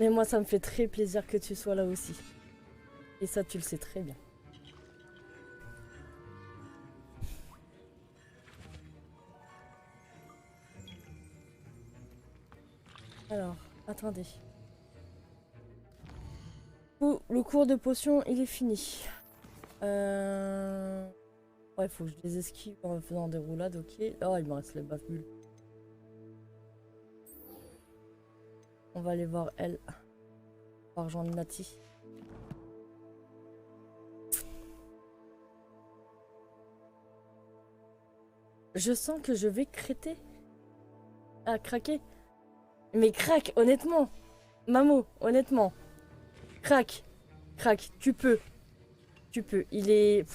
Mais moi, ça me fait très plaisir que tu sois là aussi. Et ça, tu le sais très bien. Alors, attendez. Oh, le cours de potion, il est fini. Ouais, il faut que je les esquive en faisant des roulades, ok. Oh, il me reste les baffe-bulles. On va aller voir elle. Voir Jean Nati. Je sens que je vais créter. Ah, craquer. Mais craque, honnêtement. Mamo, honnêtement. Craque. Craque, tu peux. Tu peux. Il est...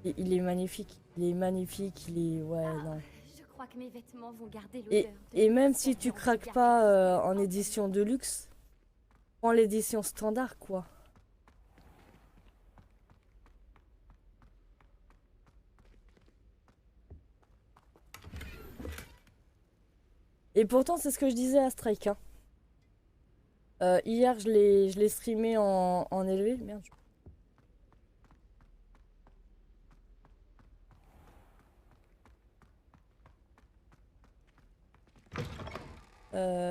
Il est magnifique. Il est magnifique, il est... Ouais, non. Je crois que mes vêtements vont garder Et, l'odeur de et votre même si tu servante craques gardée. pas en édition de luxe, prends l'édition standard, quoi. Et pourtant, c'est ce que je disais à Strike, hein. Hier, je l'ai streamé en élevé. Merde.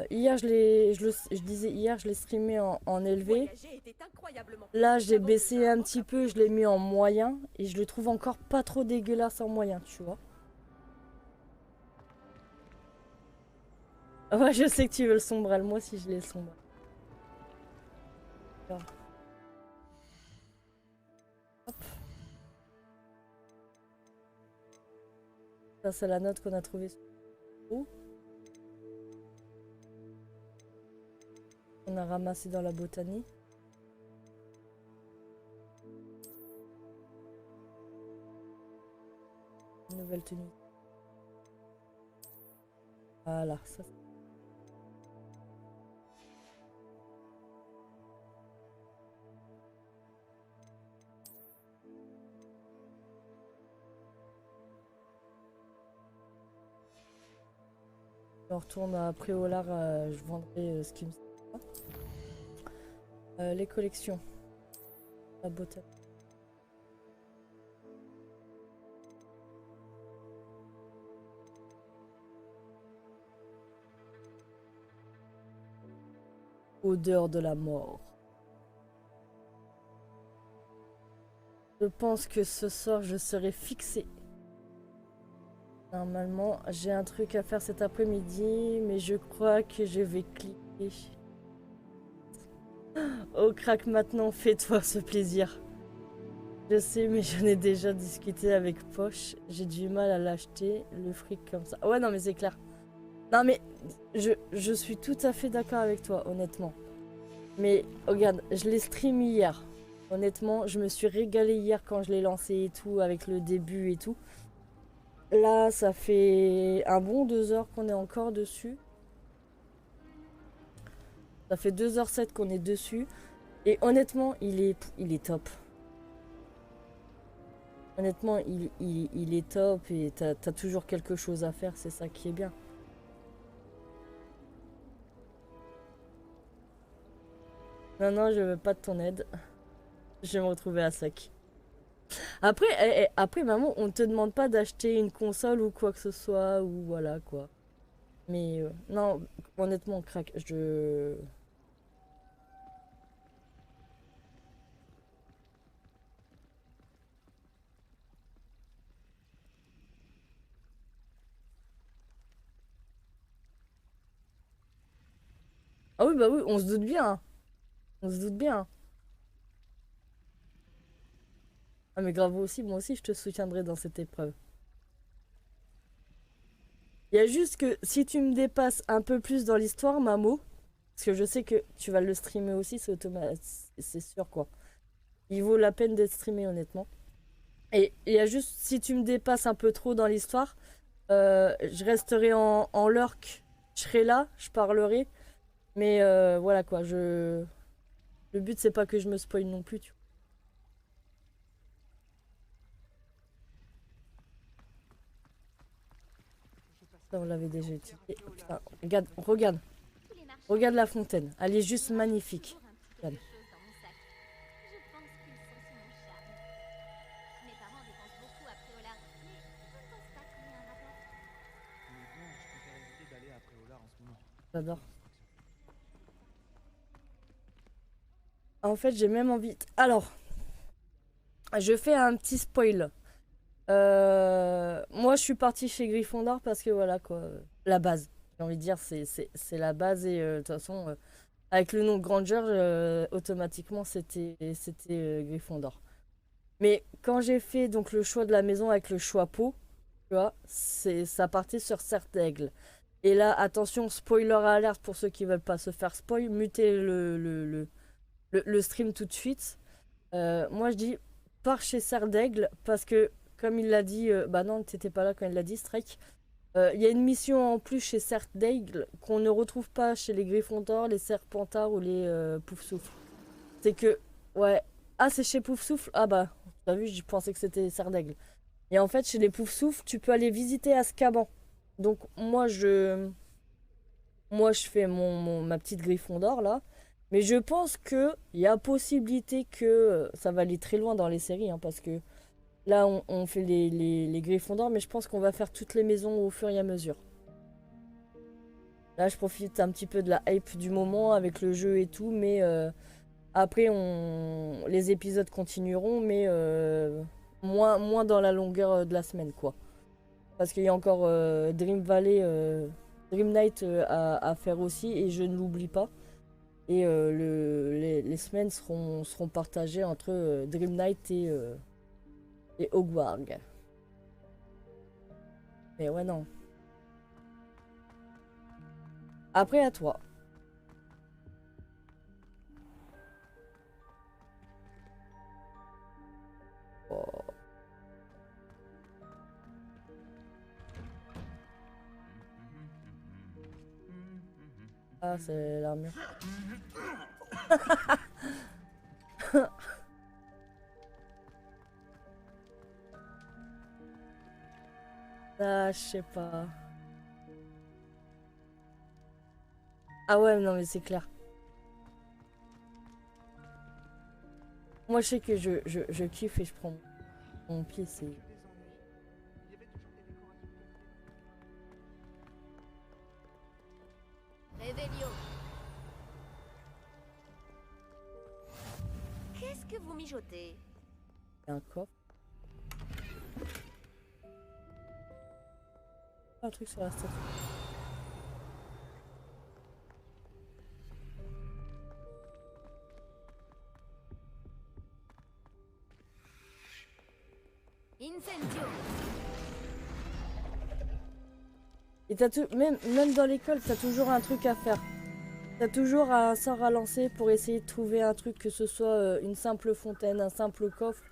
Hier, je disais hier, je l'ai streamé en élevé. Là, j'ai baissé un petit peu, je l'ai mis en moyen. Et je le trouve encore pas trop dégueulasse en moyen, tu vois. Ouais, je sais que tu veux le sombrel. Moi aussi, je l'ai le sombrel. Alors, hop. Ça, c'est la note qu'on a trouvée sur le trou. On a ramassé dans la botanie. Une nouvelle tenue. Voilà, ça. Je retourne à Préolard, je vendrai ce qui me sert. Les collections. La botanie. Odeur de la mort. Je pense que ce soir, je serai fixée. Normalement, j'ai un truc à faire cet après-midi, mais je crois que je vais cliquer. Oh, craque maintenant, fais-toi ce plaisir. Je sais, mais j'en ai déjà discuté avec Poche. J'ai du mal à l'acheter, le fric comme ça. Ouais, non, mais c'est clair. Non, mais je suis tout à fait d'accord avec toi, honnêtement. Mais regarde, je l'ai stream hier. Honnêtement, je me suis régalée hier quand je l'ai lancé et tout, avec le début et tout. Là, ça fait un bon 2 heures qu'on est encore dessus. Ça fait 2h07 qu'on est dessus. Et honnêtement, il est top. Honnêtement, il est top et t'as toujours quelque chose à faire, c'est ça qui est bien. Non, non, je veux pas de ton aide. Je vais me retrouver à sec. Après, après, maman, on te demande pas d'acheter une console ou quoi que ce soit, ou voilà quoi. Mais non, honnêtement, crack, je... Ah oui, bah oui, on se doute bien, hein. On se doute bien, hein. Ah mais grave aussi, moi aussi je te soutiendrai dans cette épreuve. Il y a juste que si tu me dépasses un peu plus dans l'histoire, Mamo, parce que je sais que tu vas le streamer aussi, c'est sûr quoi. Il vaut la peine d'être streamé honnêtement. Et il y a juste, si tu me dépasses un peu trop dans l'histoire, je resterai en lurk. Je serai là, je parlerai. Mais voilà quoi, le but c'est pas que je me spoil non plus, tu vois. Ça, on l'avait déjà utilisé. Oh, putain, regarde, regarde. Regarde la fontaine, elle est juste magnifique. Toujours un petit quelque chose dans mon sac. Je pense qu'ils sont sous mon charme. Mes parents dépensent beaucoup à Préolard, mais je ne pense pas qu'il y ait un rapport. Mais bon, je préfère éviter d'aller à Préolard en ce moment. J'adore. En fait, j'ai même envie... Alors, je fais un petit spoil. Moi, je suis partie chez Gryffondor parce que voilà quoi, la base. J'ai envie de dire, c'est la base et de toute façon, avec le nom Granger, automatiquement, c'était Gryffondor. Mais quand j'ai fait donc le choix de la maison avec le choix pot, tu vois, ça partait sur Serre d'Aigle. Et là, attention, spoiler alert pour ceux qui veulent pas se faire spoil, mutez le stream tout de suite. Moi, je dis, pars chez Serre d'Aigle parce que, comme il l'a dit, bah non, t'étais pas là quand il l'a dit, Strike. Il y a une mission en plus chez Serre d'Aigle qu'on ne retrouve pas chez les Gryffondors, les Serpentards ou les Poufsouffles. C'est que, ouais, ah, c'est chez Poufsouffle? Ah bah, t'as vu, je pensais que c'était Serre d'Aigle. Et en fait, chez les Poufsouffles, tu peux aller visiter Azkaban. Donc, moi, je fais ma petite Gryffondor là. Mais je pense que il y a possibilité que ça va aller très loin dans les séries, hein, parce que là, on fait les Gryffondors, mais je pense qu'on va faire toutes les maisons au fur et à mesure. Là, je profite un petit peu de la hype du moment avec le jeu et tout, mais après, les épisodes continueront, mais moins dans la longueur de la semaine, quoi. Parce qu'il y a encore Dream Valley, Dream Night à faire aussi, et je ne l'oublie pas. Et les semaines seront partagées entre Dream Night et Hogwarts. Mais ouais, non. Après, à toi. Oh. Ah, c'est l'armure. Ah, je sais pas. Ah ouais, non, mais c'est clair. Moi, je sais que je kiffe et je prends mon pied, c'est... Que des ennuis. Il y avait toujours des décorations pour Révélio. Qu'est-ce que vous mijotez? un coffre. Un truc sur la statue. Incendio. Et t'as tout, même dans l'école, t'as toujours un truc à faire. T'as toujours un sort à lancer pour essayer de trouver un truc, que ce soit une simple fontaine, un simple coffre,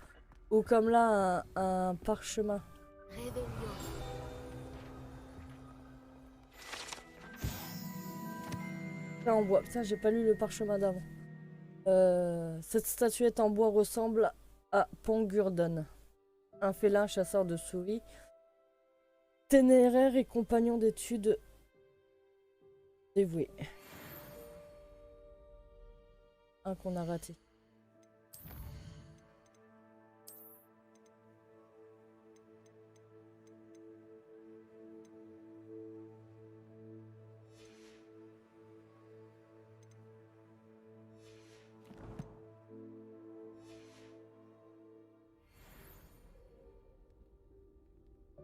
ou comme là, un parchemin. Révélio. Là, en bois. Putain, j'ai pas lu le parchemin d'avant. Cette statuette en bois ressemble à Pangurdon, un félin chasseur de souris, ténéraire et compagnon d'études dévoué. Un qu'on a raté.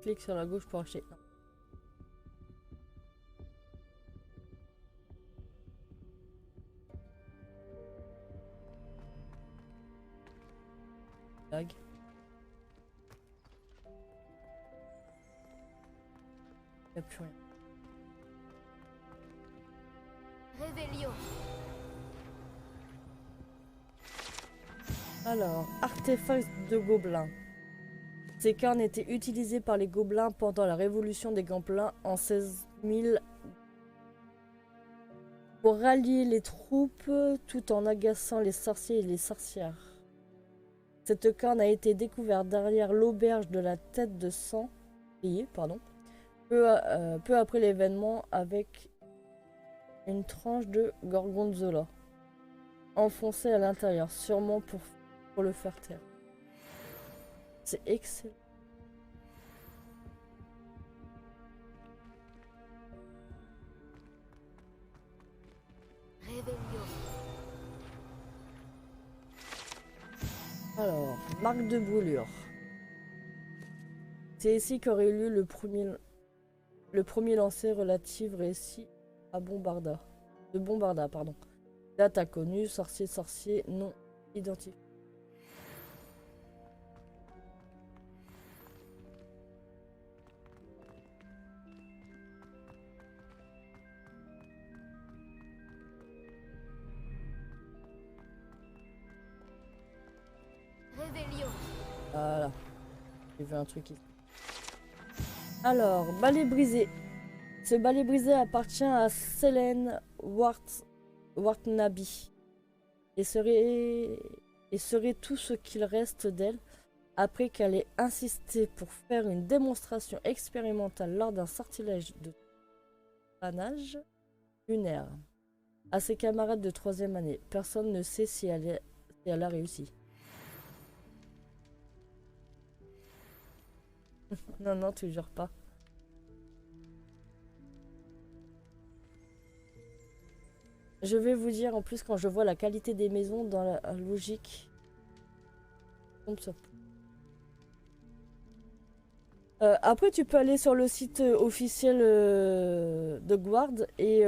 Clique sur la gauche pour acheter. Non. Lag. Y'a plus rien. Révélio. Alors, artefact de gobelins. Ces carnes étaient utilisées par les gobelins pendant la révolution des gobelins en 16 000 pour rallier les troupes tout en agaçant les sorciers et les sorcières. Cette corne a été découverte derrière l'auberge de la tête de sang, peu après l'événement avec Une tranche de gorgonzola. Enfoncée à l'intérieur, sûrement pour le faire taire. C'est excellent. Réveillon. Alors, marque de brûlure. C'est ici qu'aurait eu lieu le premier lancer relatif récit à Bombarda. De Bombarda, pardon. Date inconnue, sorcier non identifié. Réveillon. Voilà. J'ai vu un truc ici. Alors, balai brisé. Ce balai brisé appartient à Selene Wartnaby et serait tout ce qu'il reste d'elle après qu'elle ait insisté pour faire une démonstration expérimentale lors d'un sortilège de panage lunaire à ses camarades de 3e année. Personne ne sait si elle a réussi. Non, non, toujours pas. Je vais vous dire, en plus, quand je vois la qualité des maisons dans la logique... Tombe sur... après, tu peux aller sur le site officiel de Guard et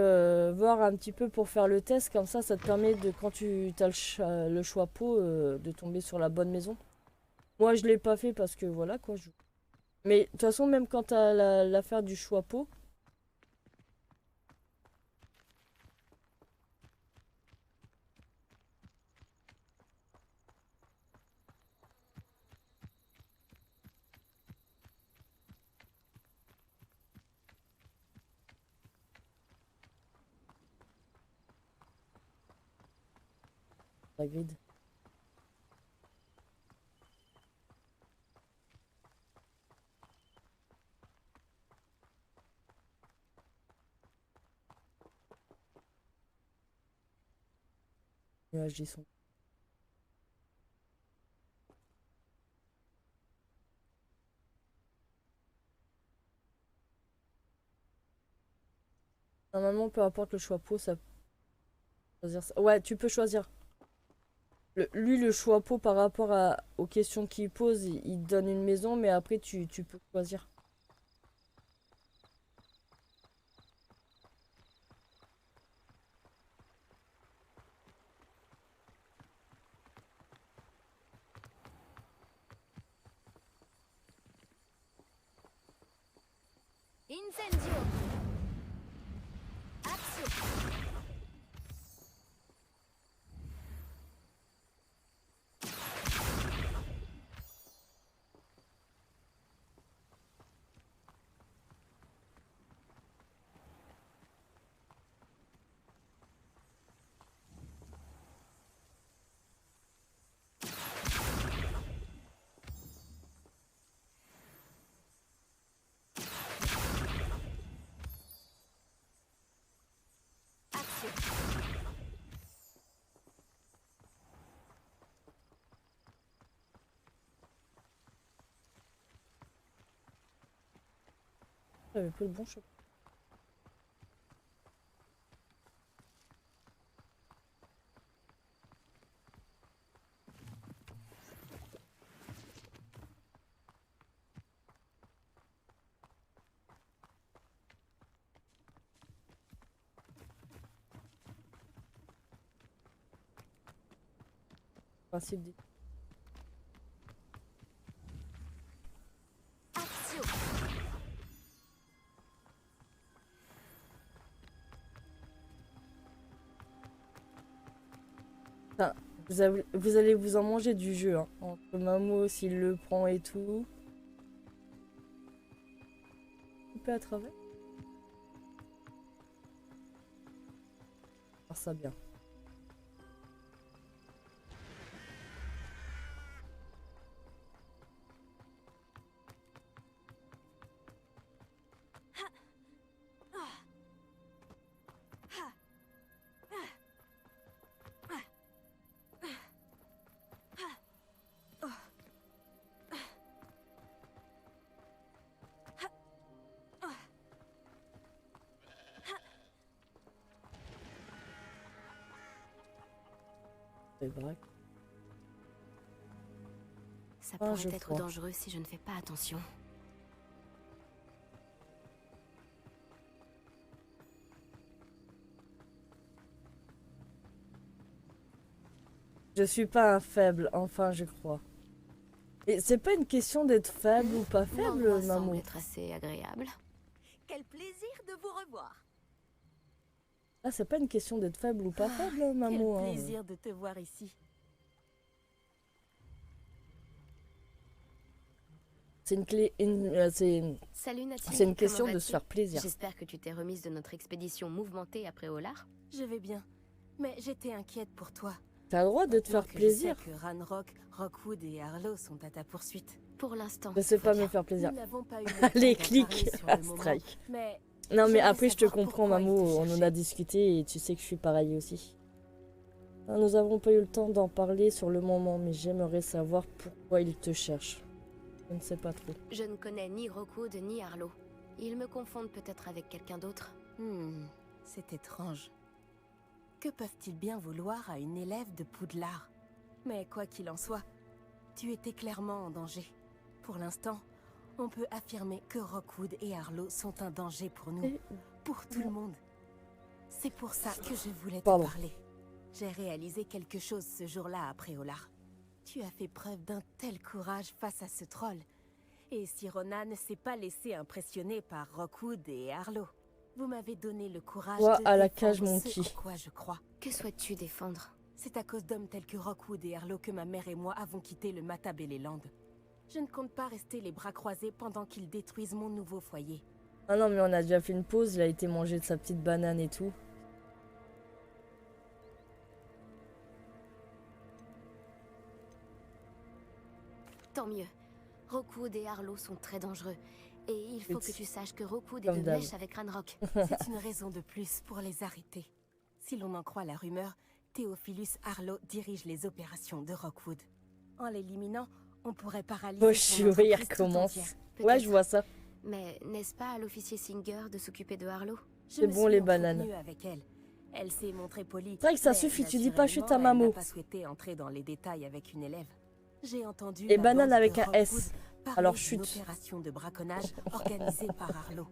voir un petit peu pour faire le test. Comme ça te permet de, quand tu as le choix pot, de tomber sur la bonne maison. Moi, je l'ai pas fait parce que voilà quoi. Mais de toute façon, même quand tu as l'affaire du choix pot, la grid. Nuages y sont. Normalement, peu importe le choix pot, ça peut choisir ça. Ouais, tu peux choisir. Lui, le choix pot par rapport aux questions qu'il pose, il te donne une maison, mais après, tu peux choisir. Incendio. Action. J'avais pris le bon choix. Principe dit. Action. Enfin, vous allez vous en manger du jeu, hein. Entre Mamo, s'il le prend et tout. Couper à travers. Faire ça bien. C'est vrai. Ça Ah, pourrait je être vois. dangereux si je ne fais pas attention. Je suis pas un faible, enfin je crois. Et c'est pas une question d'être faible ou pas faible, L'endroit semble maman. être assez agréable. Quel plaisir de vous revoir. Ah, c'est pas une question d'être faible ou pas faible, maman. Quel hein. plaisir de te voir ici. C'est une clé, Salut Nathalie. c'est une comment question de vas-tu? se faire plaisir. J'espère que tu t'es remise de notre expédition mouvementée après Olar. Je vais bien, mais j'étais inquiète pour toi. T'as le droit de te Maintenant faire que plaisir. Je sais que Ranrock, Rockwood et Arlo sont à ta poursuite. Pour l'instant. Je sais faut pas bien. me faire plaisir. Nous n'avons pas eu le temps Allez, d'en clique parler sur à le moment, strike. mais Non, mais j'aimerais après, je te savoir comprends, pourquoi il Mamou. te On en cherchait. a discuté et tu sais que je suis pareil aussi. Ah, nous avons pas eu le temps d'en parler sur le moment, mais j'aimerais savoir pourquoi il te cherche. Je ne sais pas trop. Je ne connais ni Rockwood ni Arlo. Ils me confondent peut-être avec quelqu'un d'autre. C'est étrange. Que peuvent-ils bien vouloir à une élève de Poudlard? Mais quoi qu'il en soit, tu étais clairement en danger. Pour l'instant, on peut affirmer que Rockwood et Arlo sont un danger pour nous, Et- pour tout le monde. C'est pour ça que je voulais te Pardon. parler. J'ai réalisé quelque chose ce jour-là après Olar. Tu as fait preuve d'un tel courage face à ce troll. Et si Ronan ne s'est pas laissé impressionner par Rockwood et Arlo, vous m'avez donné le courage Toi, de à la défendre cage monkey. ce en quoi je crois. Que souhaites-tu défendre? C'est à cause d'hommes tels que Rockwood et Arlo que ma mère et moi avons quitté le Matabeleland. Je ne compte pas rester les bras croisés pendant qu'ils détruisent mon nouveau foyer. Ah non, mais on a déjà fait une pause. Il a été mangé de sa petite banane et tout. Tant mieux. Rockwood et Arlo sont très dangereux. Et il faut que tu saches que Rockwood est Comme de d'hab. mèche avec Ranrock. C'est une raison de plus pour les arrêter. Si l'on en croit la rumeur, Theophilus Arlo dirige les opérations de Rockwood. En l'éliminant, on pourrait paralyser Oh, son je il entreprise tout recommence. entière. Ouais, je vois ça. Mais n'est-ce pas à l'officier Singer de s'occuper de Arlo? Je C'est me bon, suis les entretenue bananes. avec elle. Elle s'est montrée polie. C'est vrai que ça mais suffit, tu dis pas, je suis ta naturellement, elle maman. n'a pas souhaité entrer dans les détails avec une élève. J'ai entendu Et la banane bande avec de un S. Rockwood parler Alors d'une chute. opération de braconnage organisée par Arlo.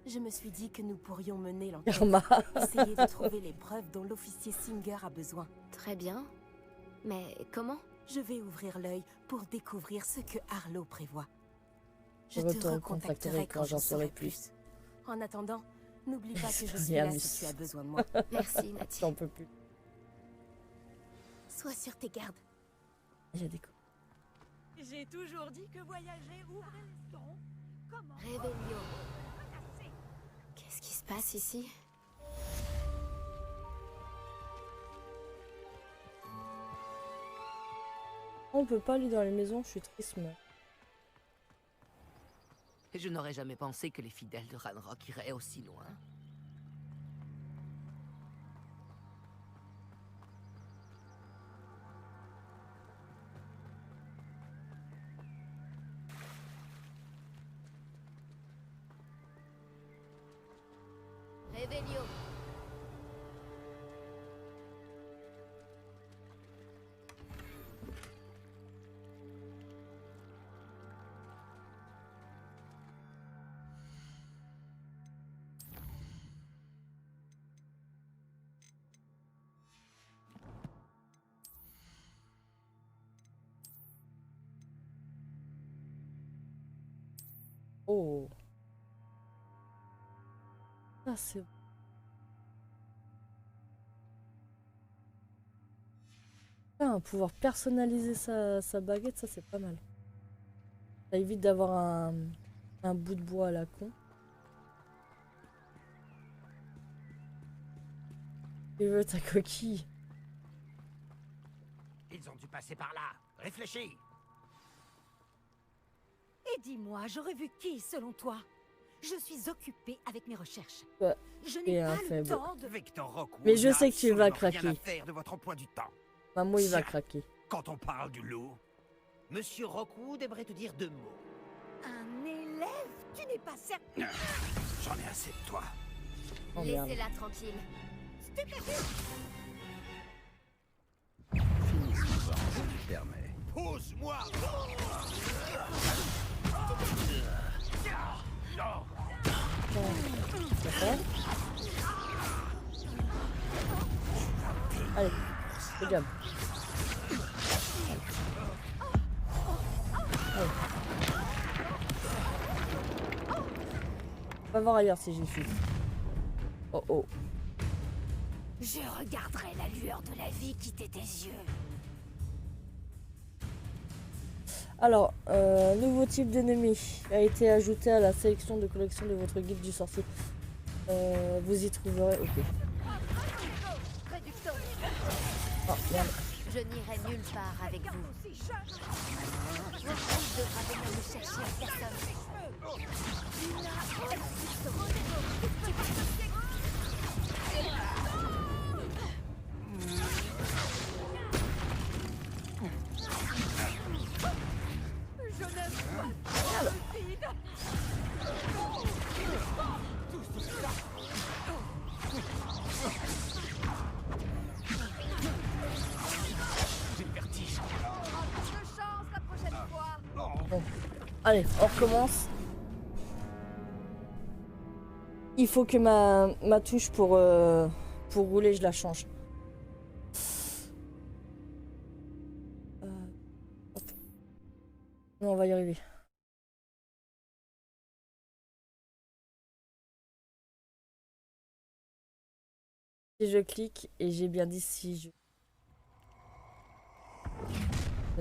Je me suis dit que nous pourrions mener l'enquête. Irma. Essayer de trouver les preuves dont l'officier Singer a besoin. Très bien. Mais comment? Je vais ouvrir l'œil pour découvrir ce que Arlo prévoit. Je Je te te recontacterai recontacterai quand j'en saurai plus. En attendant, n'oublie pas que je suis Rien là mis. si tu as besoin de moi. Merci, Nati. J'en peux plus. Sois sur tes gardes. Il y a des coups. J'ai toujours dit que voyager ouvrait l'estomac. Comment Réveillon. Qu'est-ce qui se passe ici? On peut pas aller dans les maisons, je suis triste, mais... Je n'aurais jamais pensé que les fidèles de Ranrock iraient aussi loin. Réveillon. Oh. Ah, c'est... Ah, pouvoir personnaliser sa baguette, ça c'est pas mal. Ça évite d'avoir un bout de bois à la con. Tu veux ta coquille? Ils ont dû passer par là. Réfléchis. Et dis-moi, j'aurais vu qui selon toi? Je suis occupée avec mes recherches. Ouais, Je et n'ai un pas le faible. temps de... Victor Rockwood Mais je n'a sais que tu vas absolument rien craquer. à faire de votre emploi du temps. Maman, il va Tiens. craquer. Quand on parle du loup, Monsieur Rockwood aimerait te dire deux mots. Un élève? Tu n'es pas certain? J'en ai assez de toi. Oh merde. Laissez-la tranquille. Fini. permet. Pousse-moi. D'accord. Allez, good job. Allez. On va voir ailleurs si j'y suis. Oh oh. Je regarderai la lueur de la vie quitter tes yeux. Alors, nouveau type d'ennemi a été ajouté à la sélection de collection de votre guide du sorcier. Vous y trouverez. Ok. Oh merde. Je n'irai nulle part avec vous. Rockwood devra venir me chercher en personne. Allez, on recommence. Il faut que ma touche pour rouler, je la change. Hop. Non, on va y arriver. Si je clique, et j'ai bien dit si je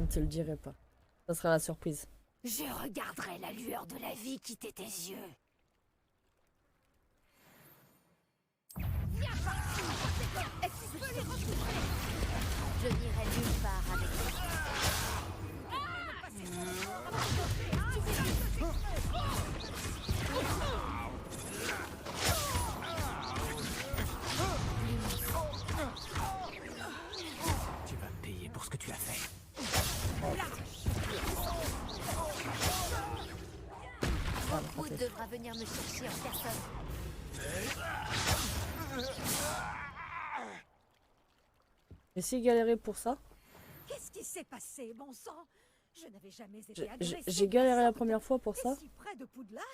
ne te le dirai pas. Ça sera la surprise. Je regarderai la lueur de la vie quitter tes yeux. Je n'irai nulle part avec vous. Tu vas me payer pour ce que tu as fait. Rockwood devra venir me chercher en personne. J'ai si galéré pour ça. Qu'est-ce qui s'est passé, bon sang? Je n'avais jamais été agressée. J'ai galéré la première fois pour ça. Si près de Poudlard?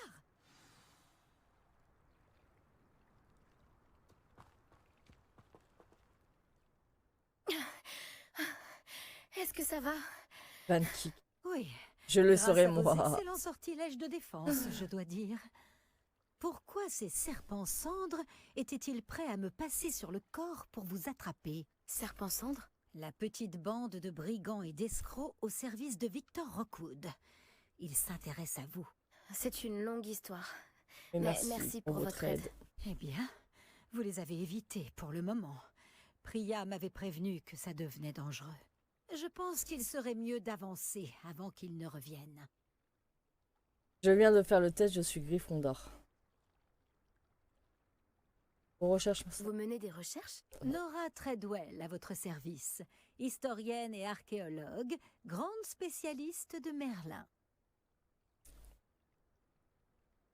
Est-ce que ça va? Van kick. Oui. Je le Grâce saurais à vos moi. excellents sortilèges de défense, je dois dire. Pourquoi ces serpents cendres étaient-ils prêts à me passer sur le corps pour vous attraper? Serpent cendre? La petite bande de brigands et d'escrocs au service de Victor Rockwood. Ils s'intéressent à vous. C'est une longue histoire. Et Mais merci pour votre aide. Eh bien, vous les avez évités pour le moment. Priya m'avait prévenu que ça devenait dangereux. Je pense qu'il serait mieux d'avancer avant qu'ils ne reviennent. Je viens de faire le test, je suis Gryffondor. On recherche ça. Vous menez des recherches? Nora Treadwell à votre service, historienne et archéologue, grande spécialiste de Merlin.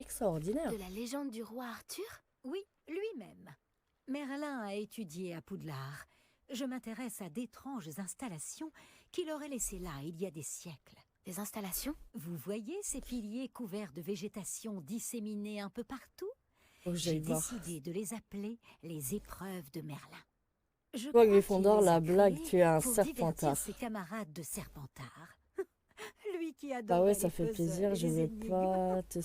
Extraordinaire. De la légende du roi Arthur? Oui, lui-même. Merlin a étudié à Poudlard. Je m'intéresse à d'étranges installations qu'il aurait laissées là il y a des siècles. Des installations? Vous voyez ces piliers couverts de végétation disséminés un peu partout? Faut que J'ai j'aille voir. décidé de les appeler les épreuves de Merlin. Je Toi, crois Gryffondor, qu'il les a la blague, créées tu es un pour serpentard. divertir ses camarades de Serpentard. Lui qui Bah adore ouais, ça fait plaisir, je vais pas te...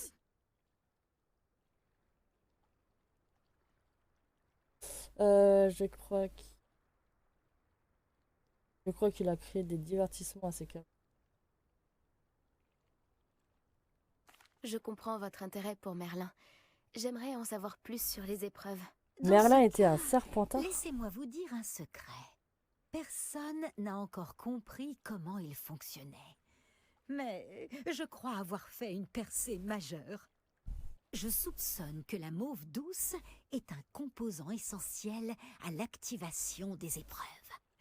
Je crois qu'il a créé des divertissements assez calmes. Je comprends votre intérêt pour Merlin. J'aimerais en savoir plus sur les épreuves. Merlin était un serpentard? Laissez-moi vous dire un secret. Personne n'a encore compris comment il fonctionnait. Mais je crois avoir fait une percée majeure. Je soupçonne que la mauve douce est un composant essentiel à l'activation des épreuves.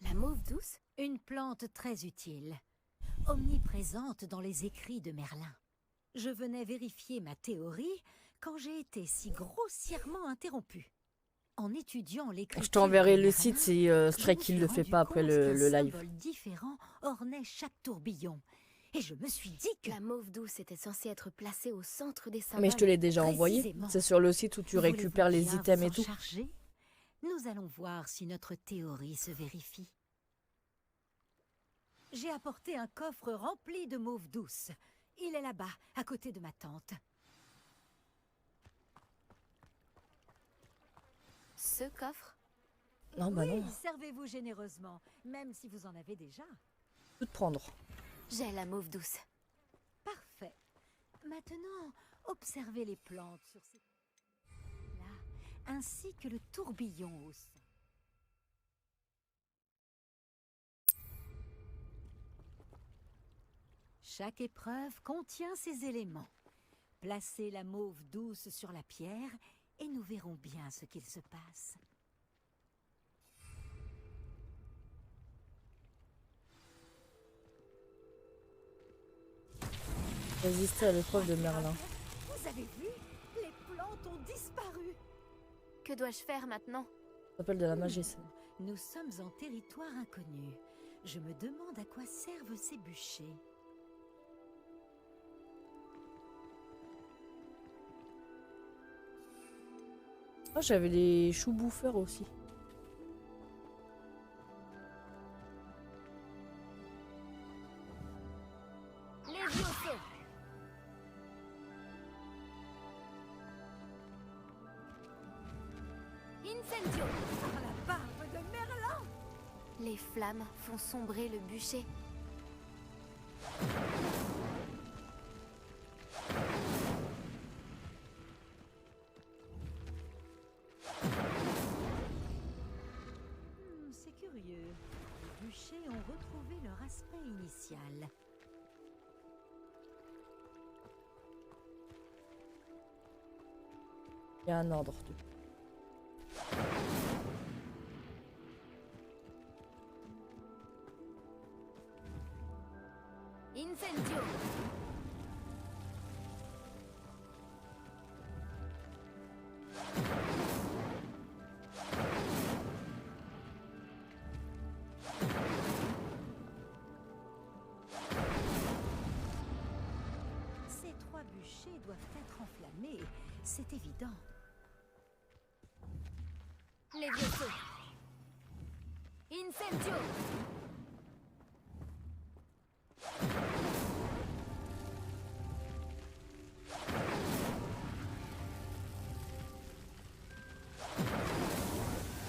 La mauve douce? Une plante très utile, omniprésente dans les écrits de Merlin. Je venais vérifier ma théorie quand j'ai été si grossièrement interrompue. En étudiant l'écriture Je t'enverrai de le Merlin, site si je me Strike suis il le fait rendu pas après compte le qu'un live. symbole différent ornaient chaque tourbillon. Et je me suis dit que... La mauve douce était censée être placée au centre des symboles. Mais je te l'ai déjà envoyé. Précisément. C'est sur le site où tu Voulez-vous récupères les bien items vous et en tout. charger? Nous allons voir si notre théorie se vérifie. J'ai apporté un coffre rempli de mauve douce. Il est là-bas, à côté de ma tante. Ce coffre? Non, bah Oui, non. servez-vous généreusement, même si vous en avez déjà. Tout te prendre. J'ai la mauve douce. Parfait. Maintenant, observez les plantes sur ces... là, ainsi que le tourbillon au sein. Chaque épreuve contient ces éléments. Placez la mauve douce sur la pierre et nous verrons bien ce qu'il se passe. Résister à l'épreuve de Merlin. Vous avez vu? Les plantes ont disparu. Que dois-je faire maintenant? Ça s'appelle de la magie, ça. Nous sommes en territoire inconnu. Je me demande à quoi servent ces bûchers. Ah, j'avais les choux bouffeurs aussi. Levioso! Incendio! Par la barbe de Merlin! Les flammes font sombrer le bûcher. C'est curieux. Les bûchers ont retrouvé leur aspect initial. Il y a un ordre. Incendio! Ces 3 bûchers doivent être enflammés, c'est évident. Levioso! Incendio!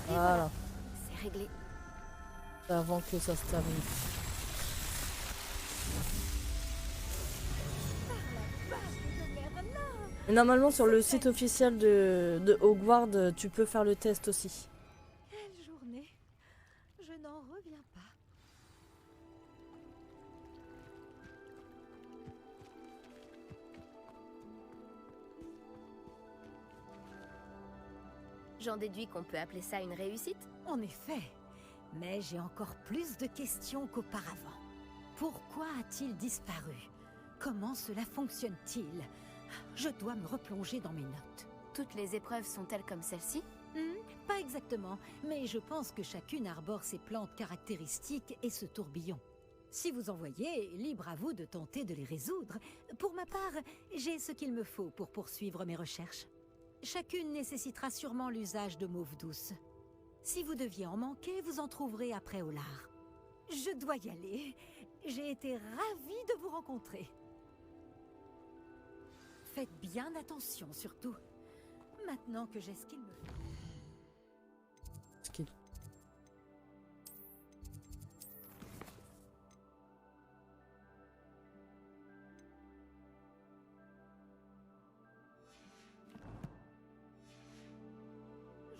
Et Voilà. c'est réglé. Avant que ça se termine. Et normalement, sur le site officiel de Hogwarts, tu peux faire le test aussi. Quelle journée! Je n'en reviens pas. J'en déduis qu'on peut appeler ça une réussite? En effet, mais j'ai encore plus de questions qu'auparavant. Pourquoi a-t-il disparu? Comment cela fonctionne-t-il? Je dois me replonger dans mes notes. Toutes les épreuves sont-elles comme celle-ci? Pas exactement, mais je pense que chacune arbore ses plantes caractéristiques et ce tourbillon. Si vous en voyez, libre à vous de tenter de les résoudre. Pour ma part, j'ai ce qu'il me faut pour poursuivre mes recherches. Chacune nécessitera sûrement l'usage de mauve douce. Si vous deviez en manquer, vous en trouverez après au lard. Je dois y aller. J'ai été ravie de vous rencontrer. Faites bien attention, surtout. Maintenant que j'ai ce qu'il me faut. Skill.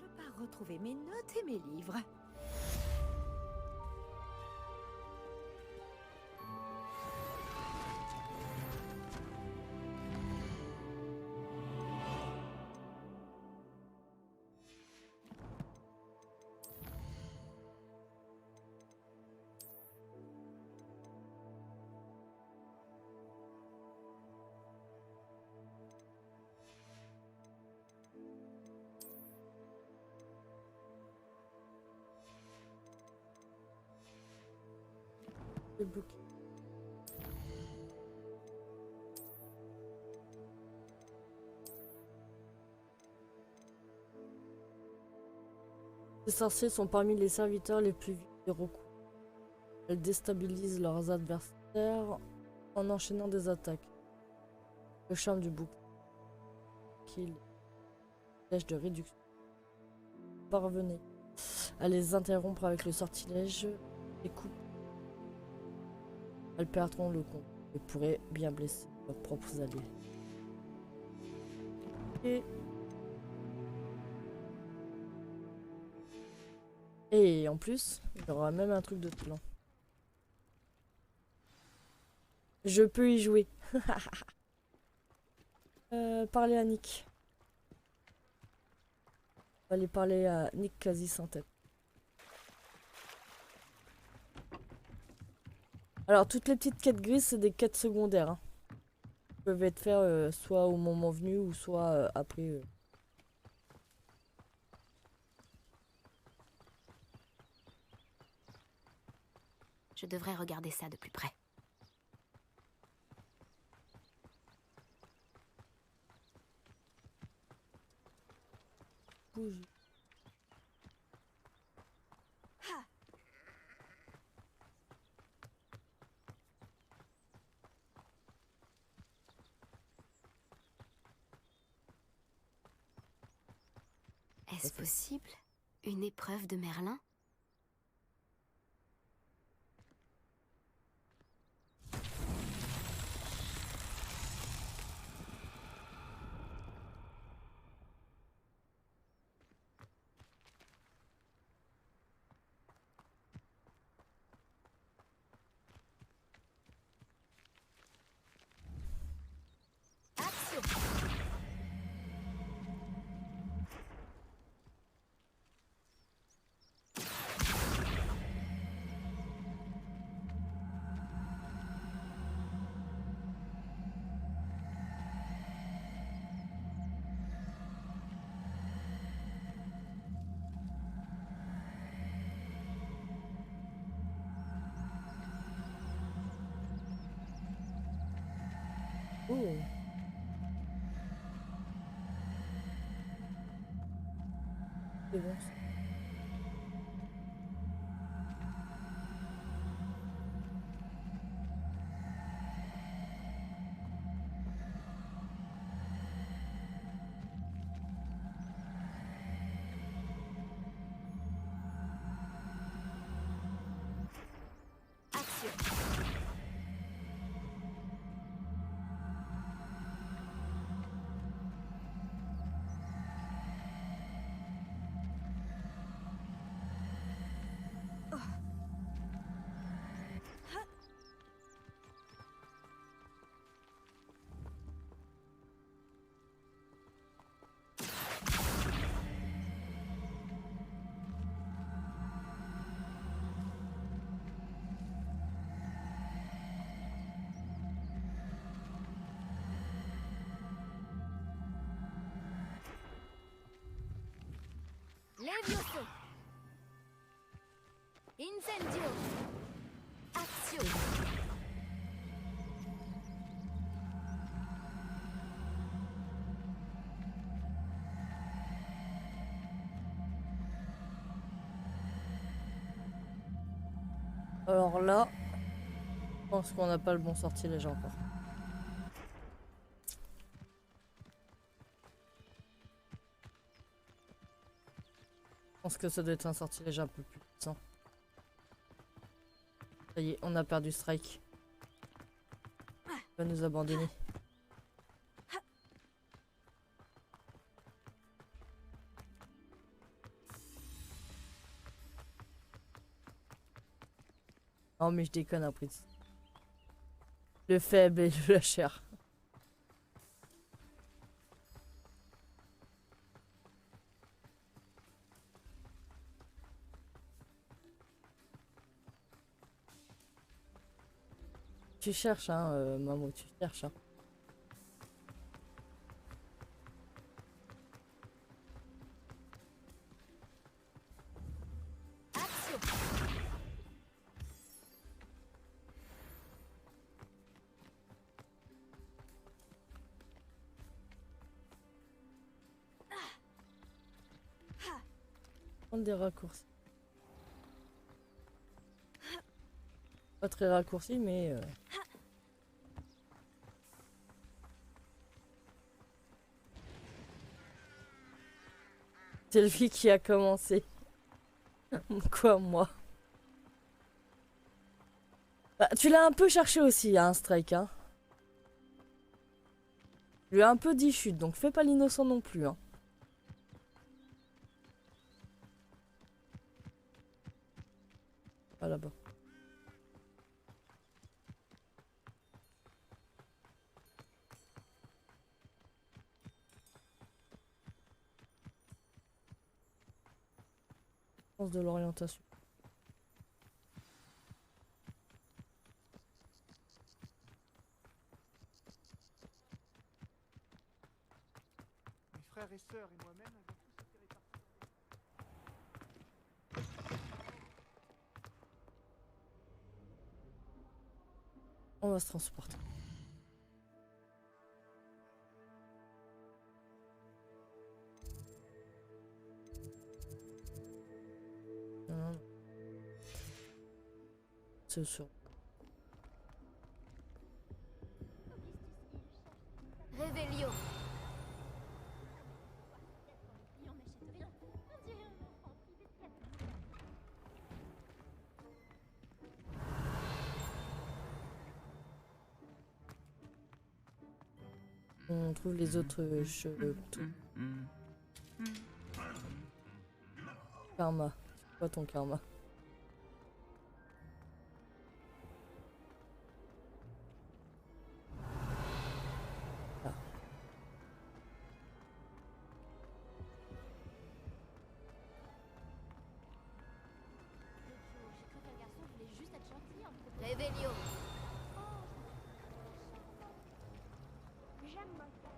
Je pars retrouver mes notes et mes livres. Le bouc. Les sorciers sont parmi les serviteurs les plus vifs des Roku. Elles déstabilisent leurs adversaires en enchaînant des attaques. Le charme du bouc. Kill. Flèche de réduction. Parvenez à les interrompre avec le sortilège et coupe. Elles perdront le compte et pourraient bien blesser leurs propres alliés. Et en plus, il y aura même un truc de plan. Je peux y jouer. Parler à Nick. On va aller parler à Nick quasi sans tête. Alors, toutes les petites quêtes grises, c'est des quêtes secondaires. Hein. Elles peuvent être faites soit au moment venu ou soit après. Je devrais regarder ça de plus près. Bouge. Est-ce possible? Une épreuve de Merlin? Oh. C'est bon. Ça. Levioso. Incendio. Action. Alors là, je pense qu'on n'a pas le bon sortilège encore. Je pense que ça doit être un sortilège un peu plus puissant. Ça y est, on a perdu Strike. Il va nous abandonner. Oh mais je déconne après. Le faible et le cher. Tu cherches, hein, Mamo, tu cherches, hein. Prendre des raccourcis. Pas très raccourcis, mais... C'est lui qui a commencé. Quoi, moi? Bah, tu l'as un peu cherché aussi, hein, Strike, hein. Je lui ai un peu dit chute, donc fais pas l'innocent non plus, hein. Ah, là-bas. Sens de l'orientation. Mes frères et sœurs et moi-même avons tous été répartis. On va se transporter. Non. C'est sûr. Révélio. On n'achète rien. On dirait un enfant privé de cadeaux. On trouve les autres cheveux. Karma. C'est quoi ton karma? Ah. J'ai cru qu'un garçon voulait juste être gentil en propos. Révélio. J'aime moi ça.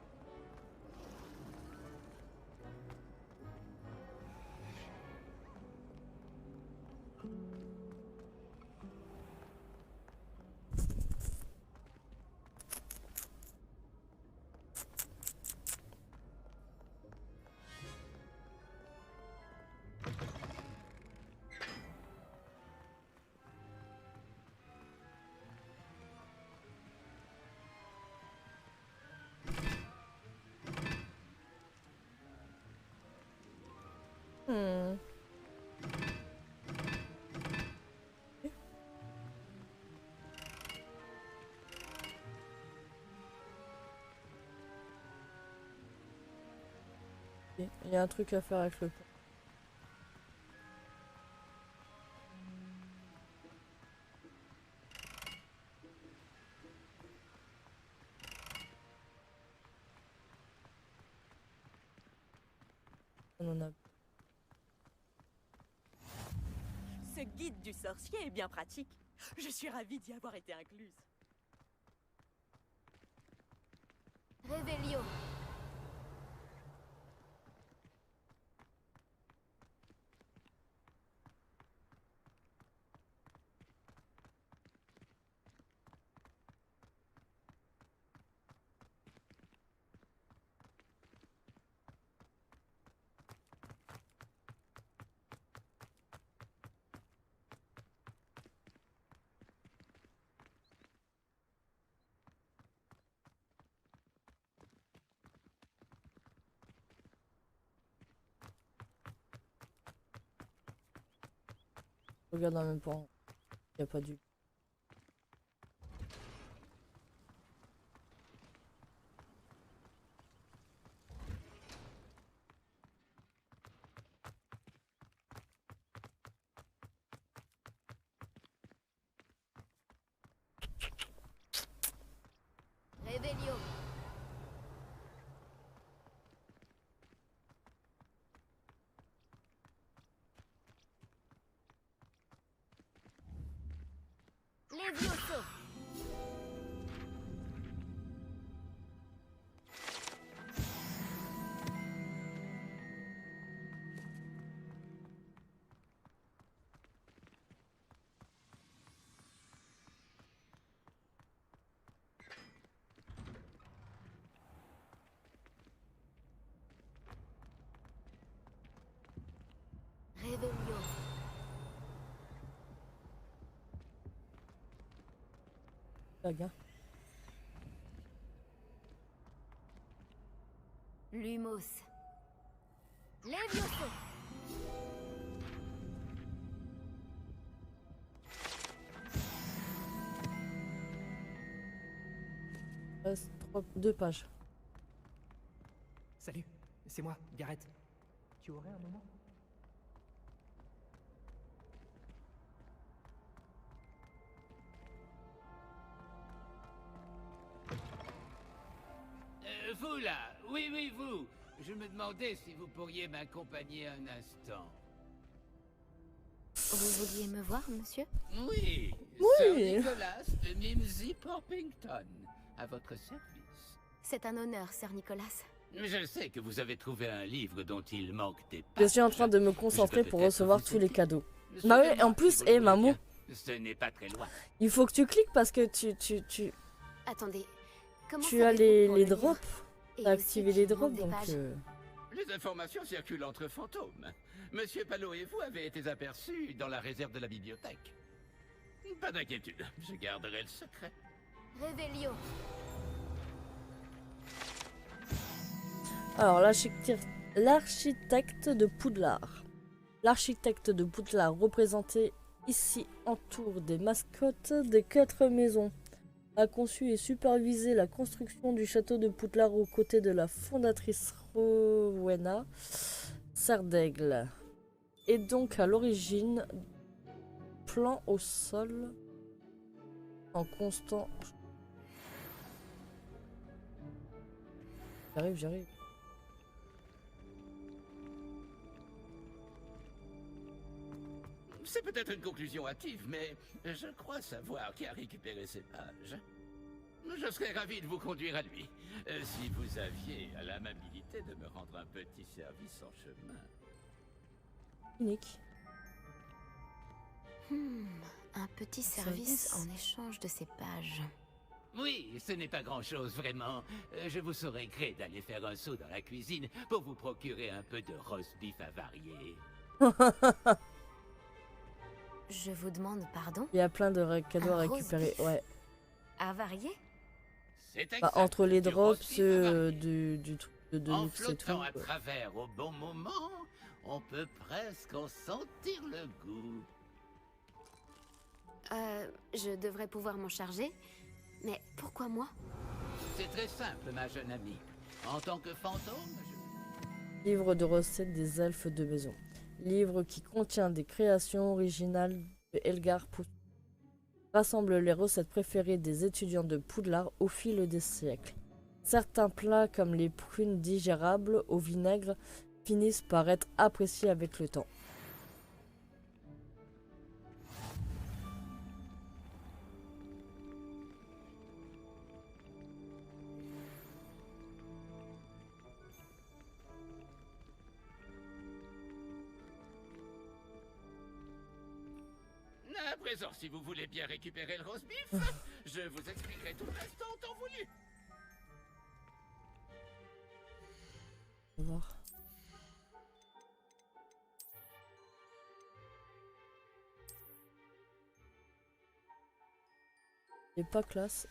Hmm. Ok, il y a un truc à faire avec le pont. On en a. Ce guide du sorcier est bien pratique. Je suis ravie d'y avoir été incluse. Révélio. Regarde en même temps. Il n'y a pas du. Révélio. Revelio. Vague, hein. Lumos. Levioso. Reste 2 pages. Salut, c'est moi, Gareth. Tu aurais un moment? Vous là, oui, vous. Je me demandais si vous pourriez m'accompagner un instant. Vous vouliez me voir, monsieur? Oui, Oui. Sir Nicholas de Mimsy Porpington, à votre service. C'est un honneur, Sir Nicolas. Je sais que vous avez trouvé un livre dont il manque des Je pages. suis en train de me concentrer Je peux pour peut-être recevoir vous tous les aider. cadeaux. Bah ouais, Suivez-moi, en plus, si vous le voulez Maman, bien. Ce n'est pas très loin. il faut que tu cliques parce que tu Attendez, comment as savez-vous les pour le drops. livre? Et T'as aussi activé qu'il les manque drops, des donc... pages. Les informations circulent entre fantômes. Monsieur Palot et vous avez été aperçus dans la réserve de la bibliothèque. Pas d'inquiétude, je garderai le secret. Revelio. Alors, l'architecte de Poudlard. L'architecte de Poudlard, représenté ici, entoure des mascottes des 4 maisons. A conçu et supervisé la construction du château de Poudlard aux côtés de la fondatrice Rowena Sardaigle. Et donc à l'origine, plan au sol en constant. J'arrive. C'est peut-être une conclusion hâtive, mais je crois savoir qui a récupéré ces pages. Je serais ravi de vous conduire à lui, si vous aviez l'amabilité de me rendre un petit service en chemin. Unique. Un petit service en échange de ces pages. Oui, ce n'est pas grand-chose, vraiment. Je vous saurais gré d'aller faire un saut dans la cuisine pour vous procurer un peu de roast beef avarié. Je vous demande pardon? Il y a plein de cadeaux à Un rose récupérer. beef. Ouais. Avarié? C'est Bah, exact, entre les du drops roast beef avarié. du truc de En luxe et tout. flottant à quoi. travers au bon moment, on peut presque en sentir le goût. Je devrais pouvoir m'en charger. Mais pourquoi moi? C'est très simple, ma jeune amie. En tant que fantôme, Livre de recettes des elfes de maison. Livre qui contient des créations originales de Elgar Poudlard. Rassemble les recettes préférées des étudiants de Poudlard au fil des siècles. Certains plats comme les prunes digérables au vinaigre finissent par être appréciés avec le temps. à présent, si vous voulez bien récupérer le roast beef, je vous expliquerai tout le reste en temps voulu. On va voir. Il est pas classe.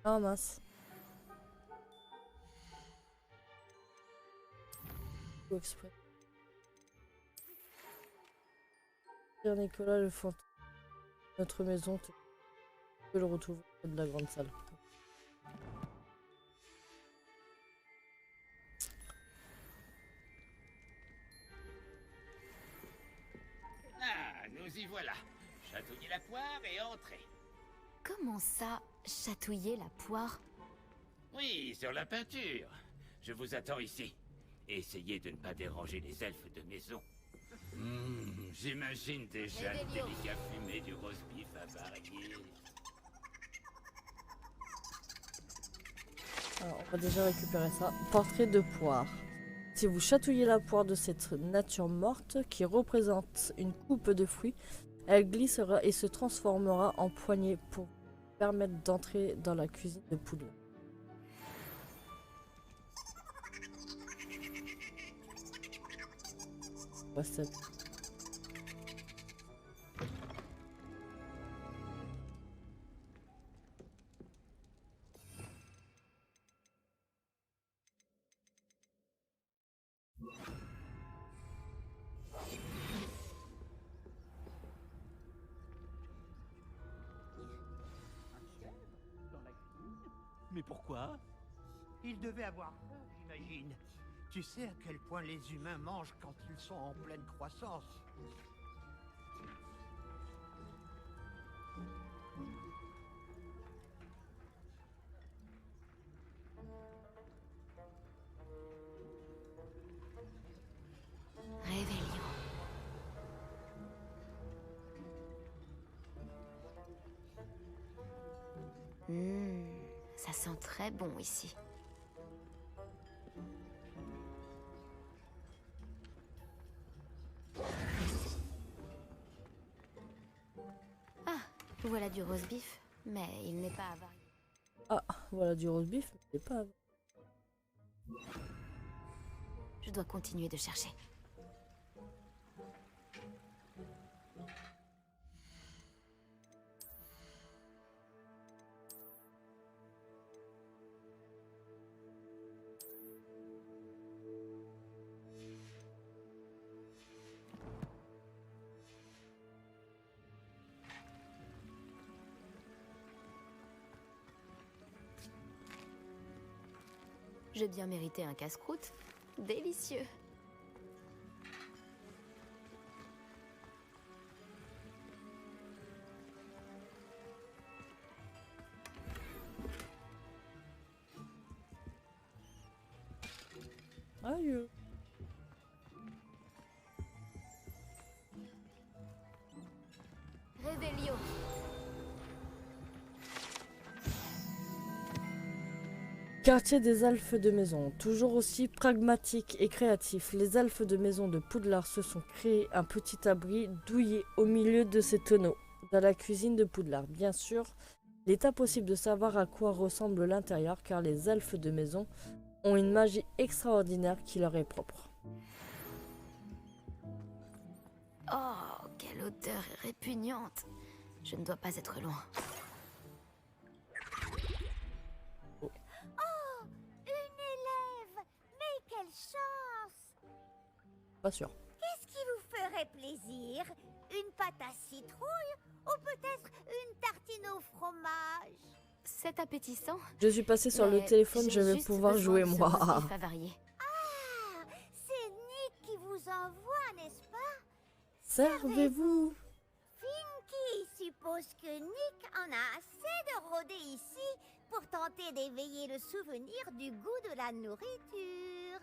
Oh mince. tout exprès. Pierre Nicolas, le fantôme. Notre maison, tu peux le retrouver de la grande salle. Ah, nous y voilà. Chatouillez la poire et entrez. Comment ça, chatouiller la poire? Oui, sur la peinture. Je vous attends ici. Essayez de ne pas déranger les elfes de maison. J'imagine déjà le Réveillon. délicat fumé du roast beef avarié. Alors, on va déjà récupérer ça. Portrait de poire. Si vous chatouillez la poire de cette nature morte, qui représente une coupe de fruits, elle glissera et se transformera en poignée pour permettre d'entrer dans la cuisine de Poudlard. Ouais, Mais pourquoi? Il devait avoir peur, j'imagine. Tu sais à quel point les humains mangent quand ils sont en pleine croissance. Réveillon. Ça sent très bon ici. Ah, voilà du roast beef, mais il n'est pas avarié. Ah, voilà du roast beef, mais c'est pas... Je dois continuer de chercher. J'ai bien mérité un casse-croûte. Délicieux. Aïe. Réveillon. Quartier des elfes de maison. Toujours aussi pragmatiques et créatifs, les elfes de maison de Poudlard se sont créés un petit abri douillet au milieu de ces tonneaux, dans la cuisine de Poudlard. Bien sûr, il est impossible de savoir à quoi ressemble l'intérieur car les elfes de maison ont une magie extraordinaire qui leur est propre. Oh, quelle odeur répugnante. Je ne dois pas être loin. Une élève! Mais quelle chance! Pas sûr. Qu'est-ce qui vous ferait plaisir? Une pâte à citrouille? Ou peut-être une tartine au fromage? C'est appétissant. Je suis passé sur le mais téléphone, je j'ai vais juste pouvoir besoin jouer de ce moi. roast beef avarié. Ah! C'est Nick qui vous envoie, n'est-ce pas? Servez-vous. Finky suppose que Nick en a assez de rôder ici pour tenter d'éveiller le souvenir du goût de la nourriture.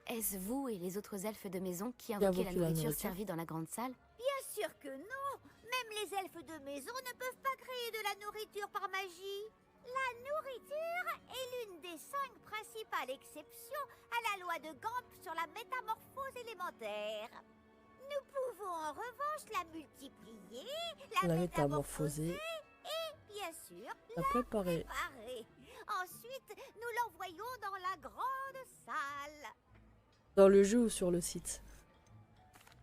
Est-ce vous et les autres elfes de maison qui Qui invoquez la invoquent la nourriture nourriture servie dans la grande salle? Bien sûr que non! Même les elfes de maison ne peuvent pas créer de la nourriture par magie. La nourriture est l'une des 5 principales exceptions à la loi de Gamp sur la métamorphose élémentaire. Nous pouvons en revanche la multiplier, la métamorphoser et, bien sûr, La préparer. préparer. Ensuite, nous l'envoyons dans la grande salle. Dans le jeu ou sur le site.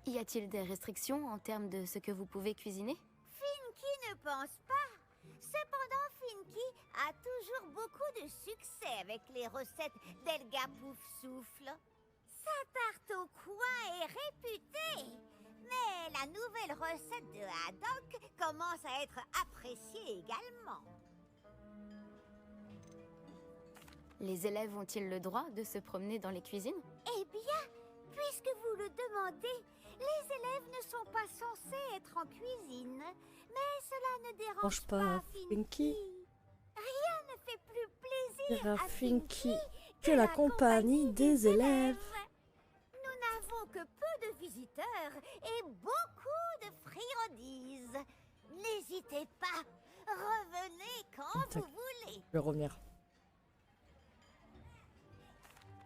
Y a-t-il des restrictions en termes de ce que vous pouvez cuisiner? Finky ne pense pas. Cependant, Finky a toujours beaucoup de succès avec les recettes d'Elga Poufsouffle. Sa tarte au coin est réputée. Mais la nouvelle recette de Haddock commence à être appréciée également. Les élèves ont-ils le droit de se promener dans les cuisines? Eh bien, puisque vous le demandez, les élèves ne sont pas censés être en cuisine. Mais cela ne dérange pas Finky. Rien ne fait plus plaisir à Finky que la compagnie des élèves. Nous n'avons que peu de visiteurs et beaucoup de friandises. N'hésitez pas, revenez quand vous voulez. Je vais revenir.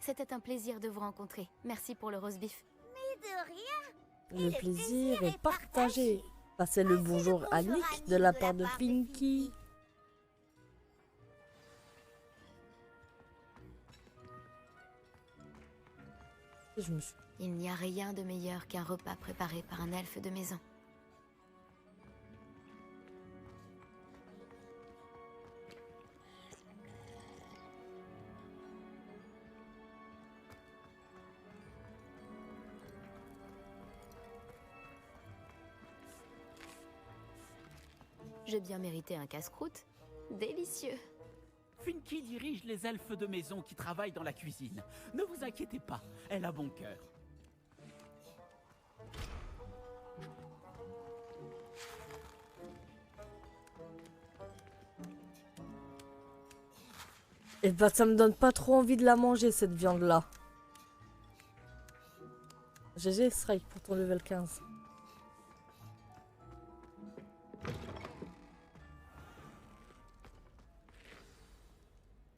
C'était un plaisir de vous rencontrer. Merci pour le roast beef. Mais de rien. Le plaisir est partagé. Passez le bonjour à Nick de la part de Finky. Je me suis... Il n'y a rien de meilleur qu'un repas préparé par un elfe de maison. J'ai bien mérité un casse-croûte. Délicieux. Finky dirige les elfes de maison qui travaillent dans la cuisine. Ne vous inquiétez pas, elle a bon cœur. Et bah ça me donne pas trop envie de la manger cette viande là. GG strike pour ton level 15.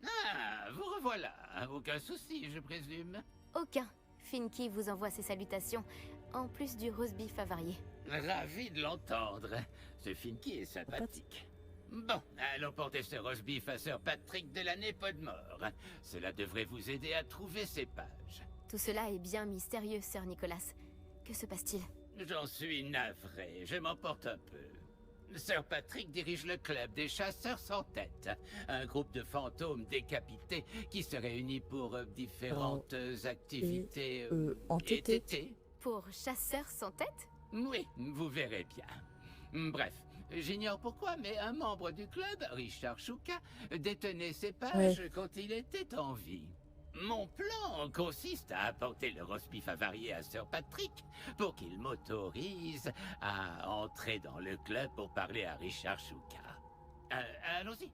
Ah, vous revoilà. Aucun souci, je présume. Aucun. Finky vous envoie ses salutations, en plus du roast beef avarié. Ravi de l'entendre. Ce Finky est sympathique. Bon, allons porter ce roast beef à Sir Patrick de l'année Podmore. Cela devrait vous aider à trouver ces pages. Tout cela est bien mystérieux, Sir Nicholas. Que se passe-t-il? J'en suis navré, je m'emporte un peu. Sir Patrick dirige le club des chasseurs sans tête, un groupe de fantômes décapités qui se réunit pour différentes activités entêtées. Pour chasseurs sans tête? Oui, vous verrez bien. Bref, j'ignore pourquoi, mais un membre du club, Richard Shuka, détenait ces pages quand il était en vie. Mon plan consiste à apporter le roast beef avarié à Sir Patrick pour qu'il m'autorise à entrer dans le club pour parler à Richard Shuka. Allons-y.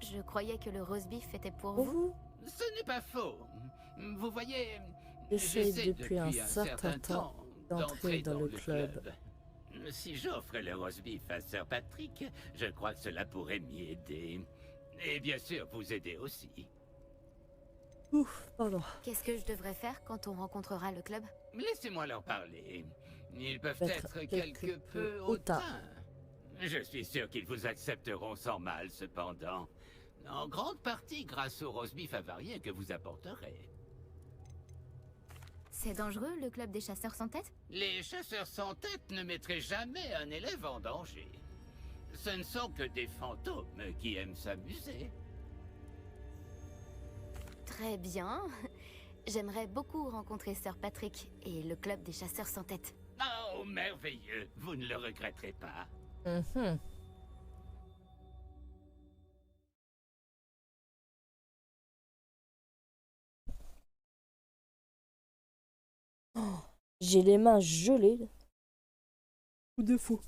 Je croyais que le roast beef était pour vous. Ce n'est pas faux. Vous voyez, j'essaie depuis un certain temps d'entrer dans le club. Si j'offre le roast beef à Sir Patrick, je crois que cela pourrait m'y aider. Et bien sûr, vous aider aussi. Ouf, pardon. Qu'est-ce que je devrais faire quand on rencontrera le club? Laissez-moi leur parler. Ils peuvent être quelque peu hautains. Je suis sûr qu'ils vous accepteront sans mal, cependant. En grande partie grâce au roast beef avarié que vous apporterez. C'est dangereux, le club des chasseurs sans tête? Les chasseurs sans tête ne mettraient jamais un élève en danger. Ce ne sont que des fantômes qui aiment s'amuser. Très bien. J'aimerais beaucoup rencontrer Sir Patrick et le club des chasseurs sans tête. Oh, merveilleux. Vous ne le regretterez pas. Oh, j'ai les mains gelées. Coup de fou.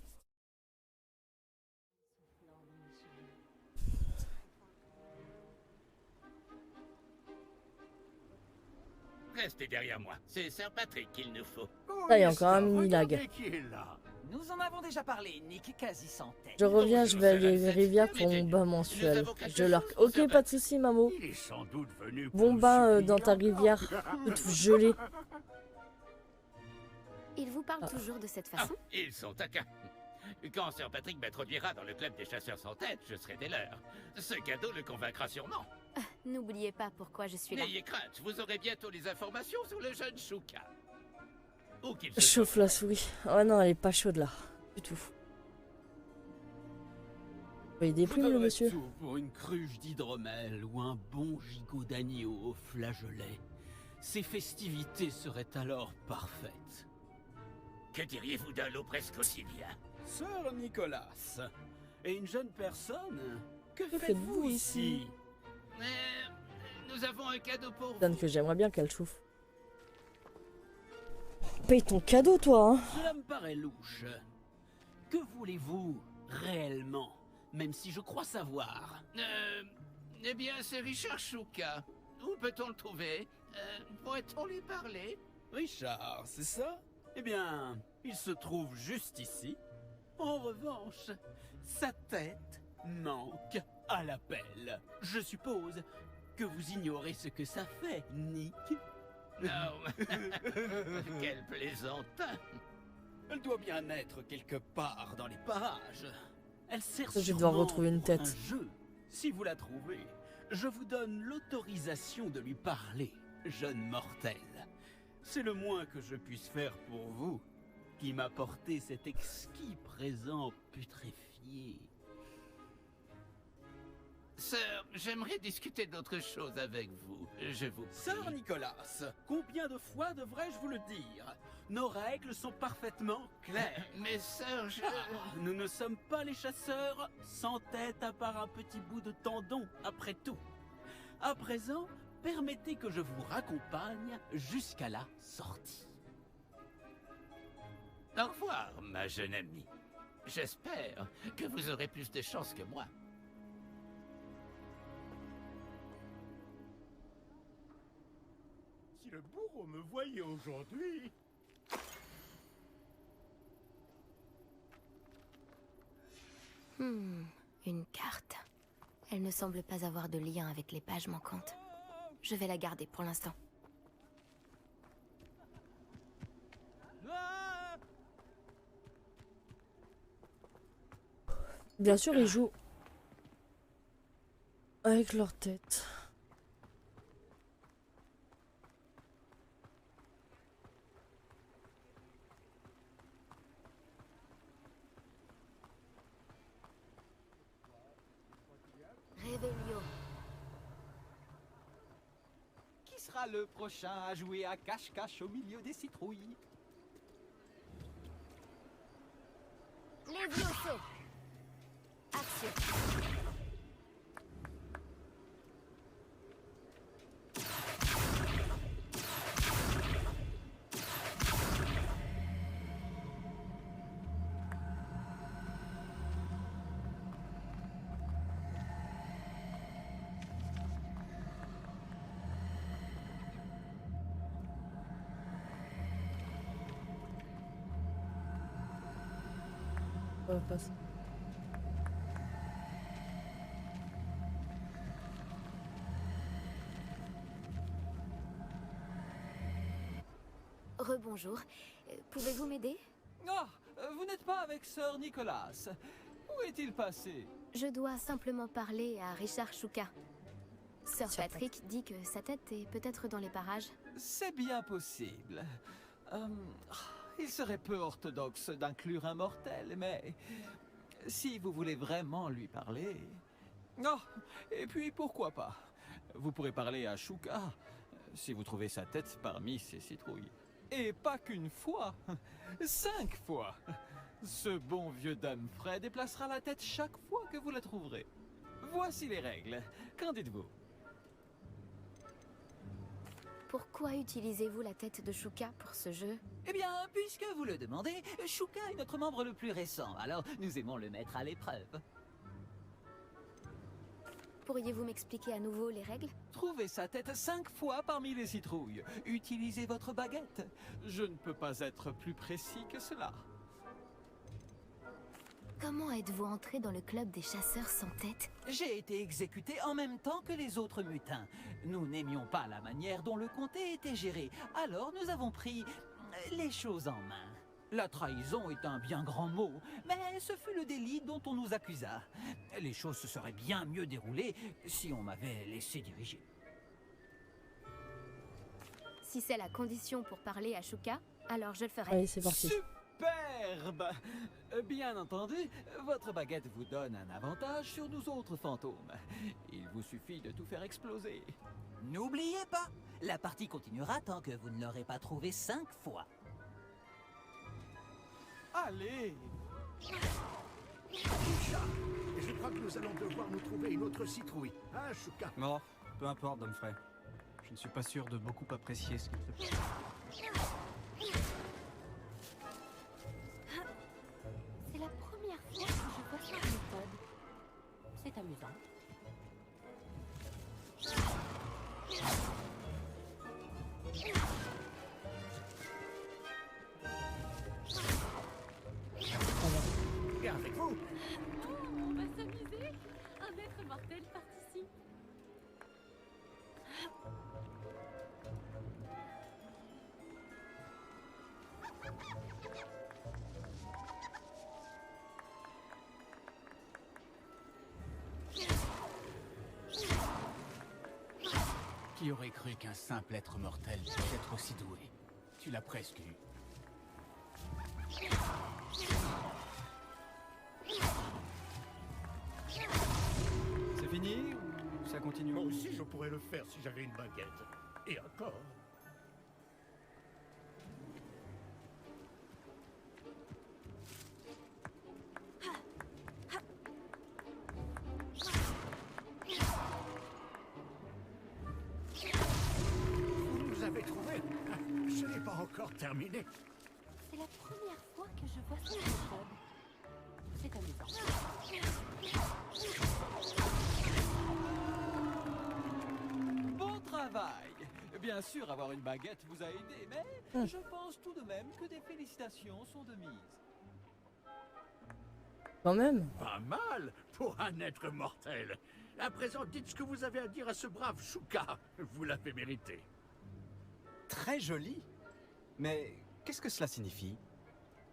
Restez derrière moi. C'est Sir Patrick qu'il nous faut. Là, il y a encore un mini lag. Nous en avons déjà parlé, Nick, quasi sans tête. Je reviens, je vais aller à Rivière pour mon bain mensuel. Je leur... Ok, pas de soucis, Mamo. Bon bain dans ta rivière, toute gelée. Il vous parle toujours de cette façon? Ils sont taquins. Quand Sir Patrick m'introduira dans le club des chasseurs sans tête, je serai des leurs. Ce cadeau le convaincra sûrement. N'oubliez pas pourquoi je suis là. N'ayez crainte, vous aurez bientôt les informations sur le jeune Shuka. Où qu'il se Chauffe la souris. Oh non, elle est pas chaude là. Du tout. Il déprime le monsieur. Tout pour une cruche d'hydromel ou un bon gigot d'agneau au flageolet. Ces festivités seraient alors parfaites. Que diriez-vous d'un lot presque aussi bien? Sir Nicolas, et une jeune personne, que Que faites-vous faites-vous ici? Nous avons un cadeau pour vous. Donne que j'aimerais bien qu'elle chauffe. Paye ton cadeau, toi, hein. Cela me paraît louche. Que voulez-vous réellement? Même si je crois savoir. Eh bien, c'est Richard Chouka. Où peut-on le trouver? Pourrait-on lui parler? Richard, c'est ça? Eh bien, il se trouve juste ici. En revanche, sa tête manque à l'appel. Je suppose que vous ignorez ce que ça fait, Nick. Non. Quel plaisantin. Elle doit bien être quelque part dans les parages. Elle sert Je vais sûrement devoir retrouver une pour tête. un jeu. Si vous la trouvez, je vous donne l'autorisation de lui parler, jeune mortel. C'est le moins que je puisse faire pour vous, qui m'apportez cet exquis présent putréfié. Sir, j'aimerais discuter d'autre chose avec vous. Je vous prie. Sir Nicolas, combien de fois devrais-je vous le dire? Nos règles sont parfaitement claires. Mais sir, Nous ne sommes pas les chasseurs sans tête à part un petit bout de tendon, après tout. À présent, permettez que je vous raccompagne jusqu'à la sortie. Au revoir, ma jeune amie. J'espère que vous aurez plus de chance que moi. Si le bourreau me voyait aujourd'hui... Une carte. Elle ne semble pas avoir de lien avec les pages manquantes. Je vais la garder pour l'instant. Bien sûr, ils jouent avec leur tête. Réveillon. Qui sera le prochain à jouer à cache-cache au milieu des citrouilles? Levioso. Action. Ouais, passe. Rebonjour. Pouvez-vous m'aider? Ah, vous n'êtes pas avec Sir Nicolas. Où est-il passé? Je dois simplement parler à Richard Chouka. Sir Patrick dit que sa tête est peut-être dans les parages. C'est bien possible. Il serait peu orthodoxe d'inclure un mortel, mais si vous voulez vraiment lui parler... Oh, et puis pourquoi pas? Vous pourrez parler à Chouka, si vous trouvez sa tête parmi ces citrouilles. Et pas qu'une fois, 5 fois. Ce bon vieux Dumfries déplacera la tête chaque fois que vous la trouverez. Voici les règles. Qu'en dites-vous? Pourquoi utilisez-vous la tête de Chouka pour ce jeu? Eh bien, puisque vous le demandez, Chouka est notre membre le plus récent, alors nous aimons le mettre à l'épreuve. Pourriez-vous m'expliquer à nouveau les règles? Trouvez sa tête 5 fois parmi les citrouilles. Utilisez votre baguette. Je ne peux pas être plus précis que cela. Comment êtes-vous entré dans le club des chasseurs sans tête? J'ai été exécuté en même temps que les autres mutins. Nous n'aimions pas la manière dont le comté était géré, alors nous avons pris les choses en main. La trahison est un bien grand mot, mais ce fut le délit dont on nous accusa. Les choses se seraient bien mieux déroulées si on m'avait laissé diriger. Si c'est la condition pour parler à Chouka, alors je le ferai. Allez, c'est parti. Superbe! Bien entendu, votre baguette vous donne un avantage sur nous autres fantômes. Il vous suffit de tout faire exploser. N'oubliez pas, la partie continuera tant que vous ne l'aurez pas trouvé 5 fois. Allez! Chat, je crois que nous allons devoir nous trouver une autre citrouille. Hein, Chouka? Non, peu importe, Domfrey. Je ne suis pas sûr de beaucoup apprécier ce qu'il te fait. C'est la première fois que je vois cette méthode. C'est amusant. Et avec vous? On va s'amuser. Un maître mortel participe. Qui aurait cru qu'un simple être mortel puisse être aussi doué? Tu l'as presque eu. C'est fini ou ça continue? Moi aussi, je pourrais le faire si j'avais une baguette. Et encore. Vous nous avez trouvés? Ce n'est pas encore terminé. C'est la première fois que je vois cette méthode. C'est amusant. Bon travail! Bien sûr, avoir une baguette vous a aidé, mais je pense tout de même que des félicitations sont de mise. Quand même. Pas mal pour un être mortel. À présent, dites ce que vous avez à dire à ce brave Chouka. Vous l'avez mérité. Très joli. Mais qu'est-ce que cela signifie?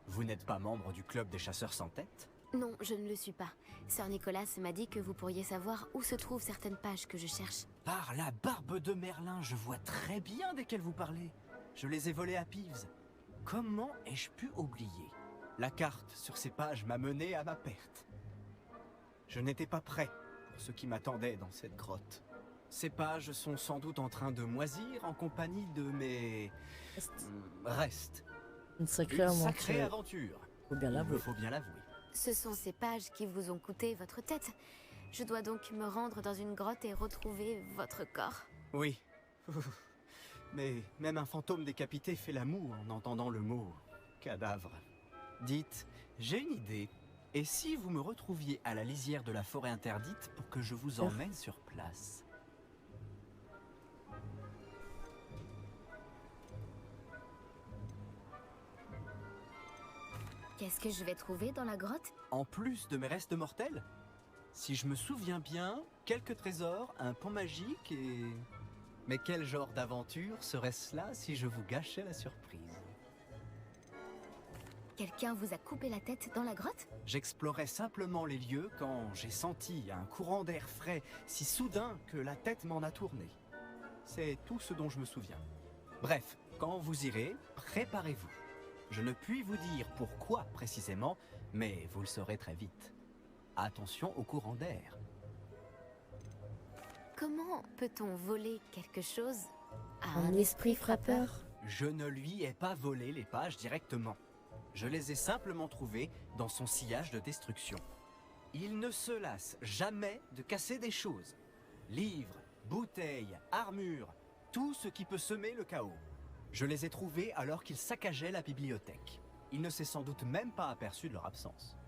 Vous n'êtes pas membre du club des chasseurs sans tête? Non, je ne le suis pas. Sir Nicolas m'a dit que vous pourriez savoir où se trouvent certaines pages que je cherche. Par la barbe de Merlin, je vois très bien desquelles vous parlez. Je les ai volées à Peeves. Comment ai-je pu oublier? La carte sur ces pages m'a mené à ma perte. Je n'étais pas prêt pour ce qui m'attendait dans cette grotte. Ces pages sont sans doute en train de moisir en compagnie de mes... restes. Une sacrée aventure. Faut bien l'avouer. Faut bien l'avouer. Ce sont ces pages qui vous ont coûté votre tête. Je dois donc me rendre dans une grotte et retrouver votre corps. Oui. Mais même un fantôme décapité fait la moue en entendant le mot cadavre. Dites, j'ai une idée. Et si vous me retrouviez à la lisière de la forêt interdite pour que je vous emmène sur place? Qu'est-ce que je vais trouver dans la grotte? En plus de mes restes mortels? Si je me souviens bien, quelques trésors, un pont magique et... Mais quel genre d'aventure serait-ce là si je vous gâchais la surprise? Quelqu'un vous a coupé la tête dans la grotte? J'explorais simplement les lieux quand j'ai senti un courant d'air frais si soudain que la tête m'en a tourné. C'est tout ce dont je me souviens. Bref, quand vous irez, préparez-vous. Je ne puis vous dire pourquoi précisément, mais vous le saurez très vite. Attention au courant d'air. Comment peut-on voler quelque chose à un esprit frappeur? Je ne lui ai pas volé les pages directement. Je les ai simplement trouvées dans son sillage de destruction. Il ne se lasse jamais de casser des choses. Livres, bouteilles, armures, tout ce qui peut semer le chaos. Je les ai trouvés alors qu'il saccageait la bibliothèque. Il ne s'est sans doute même pas aperçu de leur absence.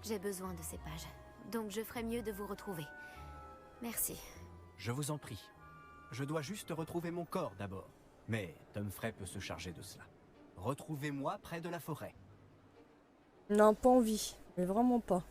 J'ai besoin de ces pages, donc je ferai mieux de vous retrouver. Merci. Je vous en prie. Je dois juste retrouver mon corps d'abord. Mais Domfrey peut se charger de cela. Retrouvez-moi près de la forêt. Non, pas envie. Mais vraiment pas.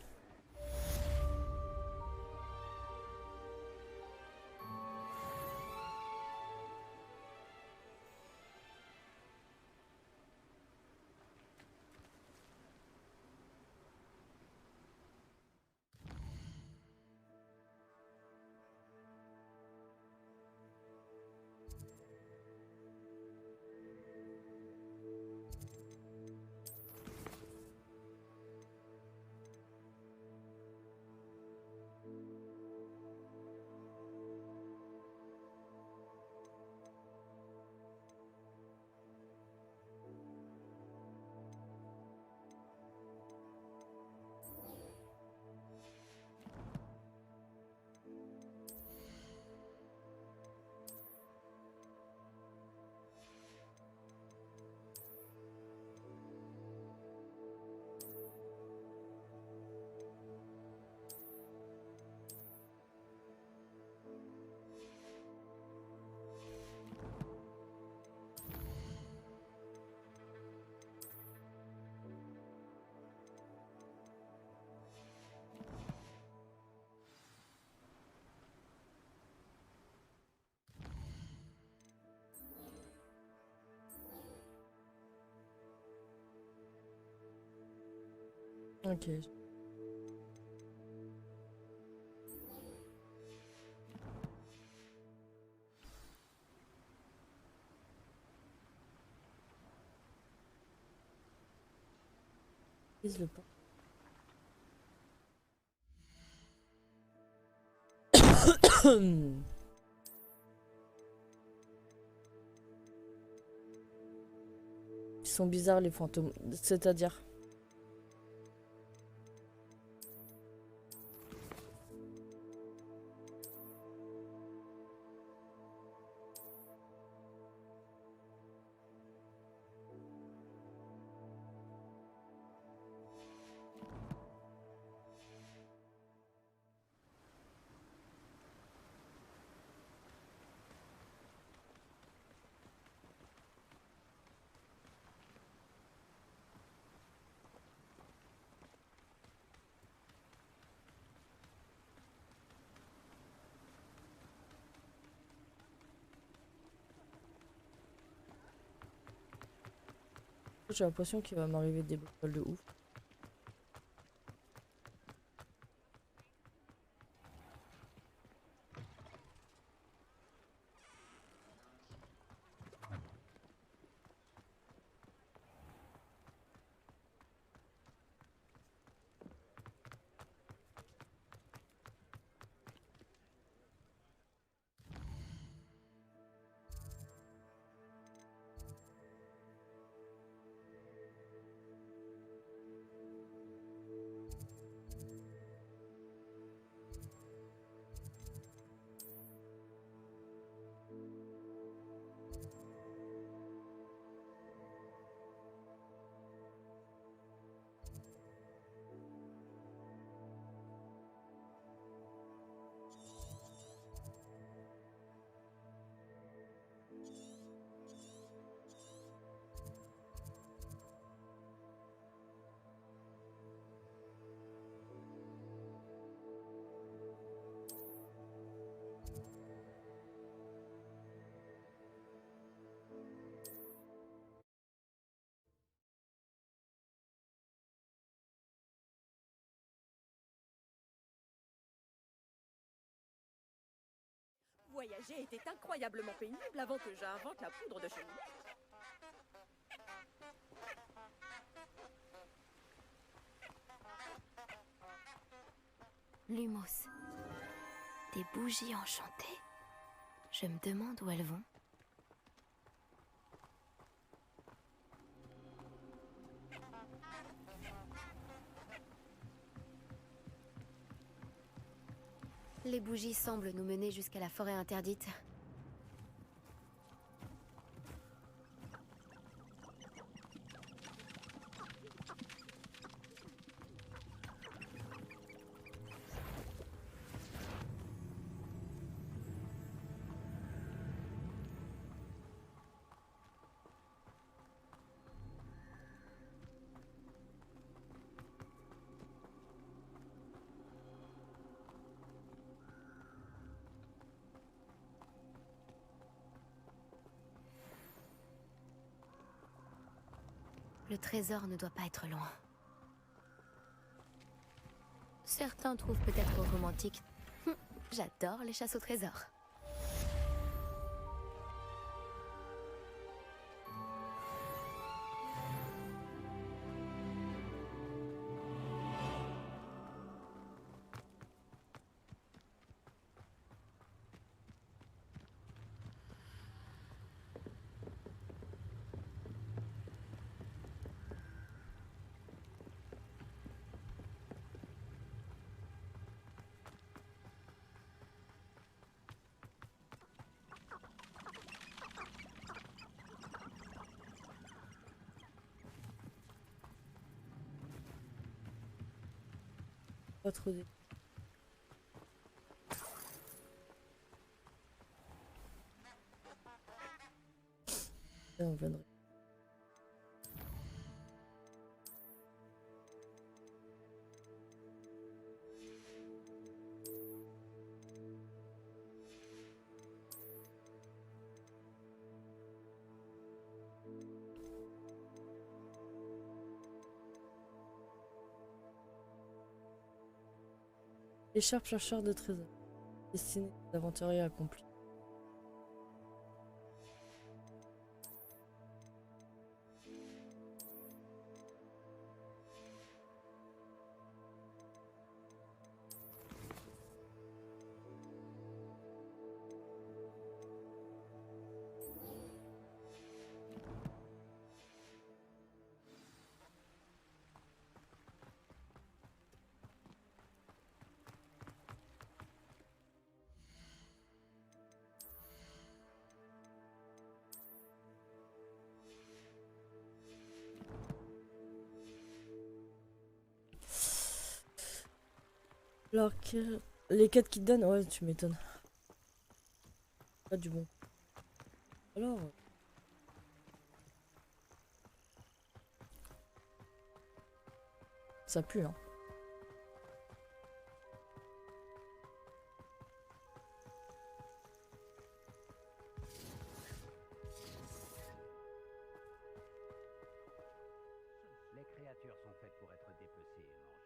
Ok. Vise le pas. Ils sont bizarres les fantômes, c'est-à-dire. J'ai l'impression qu'il va m'arriver des bols de ouf. Voyager était incroyablement pénible avant que j'invente la poudre de cheminée. Lumos. Des bougies enchantées. Je me demande où elles vont. Les bougies semblent nous mener jusqu'à la forêt interdite. Le trésor ne doit pas être loin. Certains trouvent peut-être romantique. J'adore les chasses au trésor. Pas trop dé... Là, on viendrait. Écharpe chercheur de trésors. Destinée aux aventuriers accomplis. Alors, les quêtes qui te donnent, ouais, tu m'étonnes. Pas du bon. Alors. Ça pue, hein. Les créatures sont faites pour être dépecées et mangées.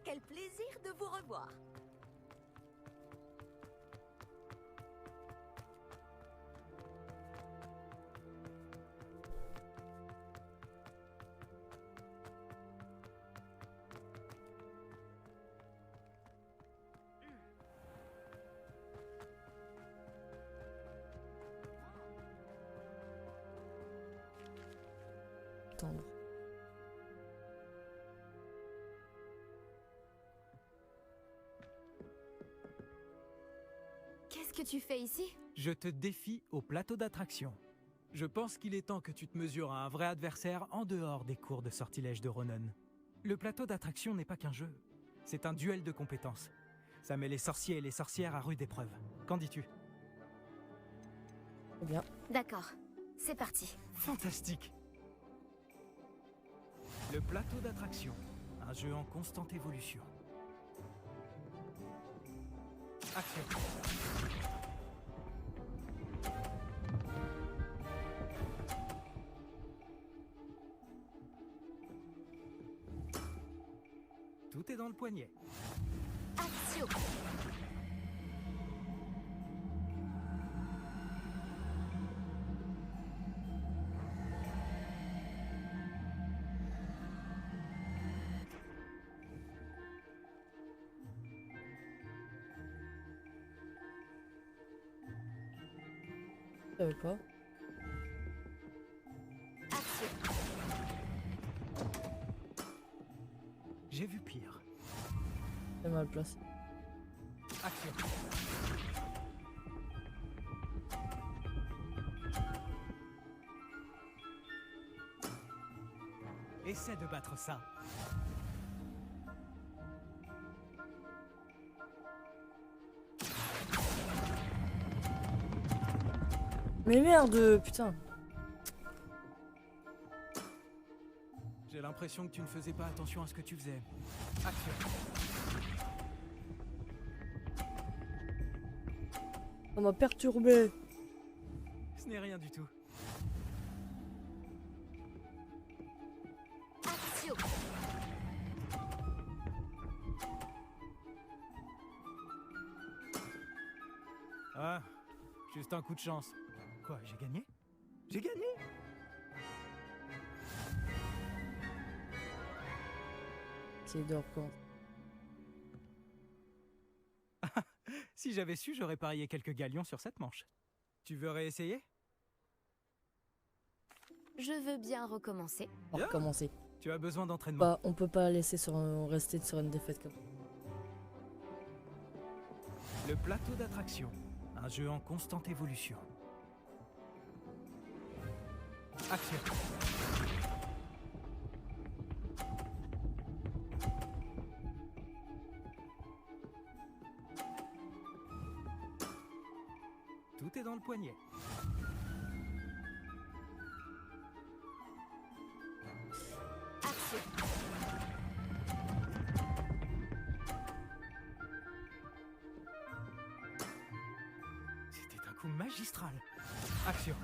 Quel plaisir de vous revoir. Attendre. Qu'est-ce que tu fais ici? Je te défie au plateau d'attraction. Je pense qu'il est temps que tu te mesures à un vrai adversaire en dehors des cours de sortilège de Ronon. Le plateau d'attraction n'est pas qu'un jeu. C'est un duel de compétences. Ça met les sorciers et les sorcières à rude épreuve. Qu'en dis-tu? Bien. D'accord, c'est parti. Fantastique. Le plateau d'attraction, un jeu en constante évolution. Action. Tout est dans le poignet. Action. Je savais pas. J'ai vu pire. C'est mal placé. Action. Essaie de battre ça. Mais merde, putain. J'ai l'impression que tu ne faisais pas attention à ce que tu faisais. Action. Ça m'a perturbé. Ce n'est rien du tout. Action. Ah, juste un coup de chance. Quoi, j'ai gagné? J'ai gagné? C'est de recommencer. Si j'avais su, j'aurais parié quelques galions sur cette manche. Tu veux réessayer? Je veux bien recommencer. On va recommencer. Tu as besoin d'entraînement. Bah, on peut pas laisser rester sur une défaite comme ça. Le plateau d'attraction, un jeu en constante évolution. Action. Tout est dans le poignet. Action. C'était un coup magistral. Action.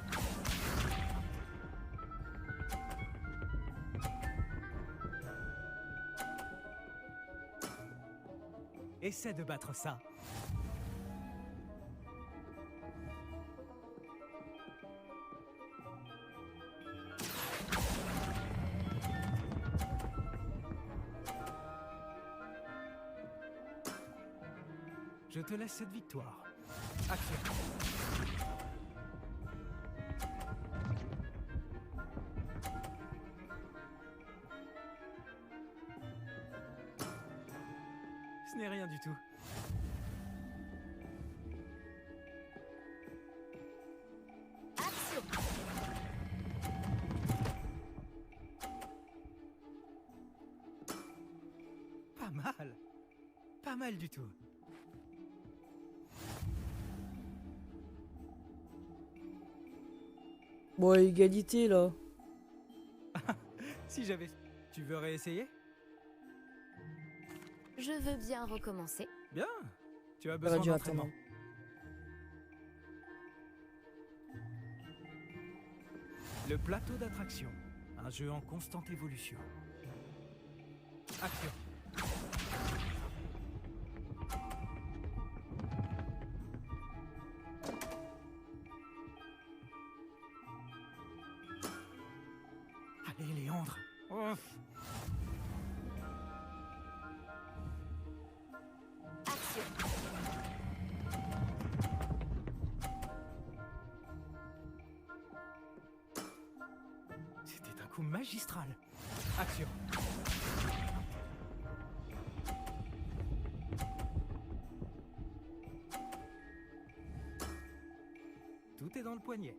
Essaie de battre ça. Je te laisse cette victoire. Action. Ce n'est rien du tout. Action. Pas mal. Pas mal du tout. Bon, égalité là. Si j'avais... Tu veux réessayer? Je veux bien recommencer. Bien. Tu as Ça besoin va durer d'entraînement. Le plateau d'attraction. Un jeu en constante évolution. Action. Allez, Léandre. Oh. Action. C'était un coup magistral. Action. Tout est dans le poignet.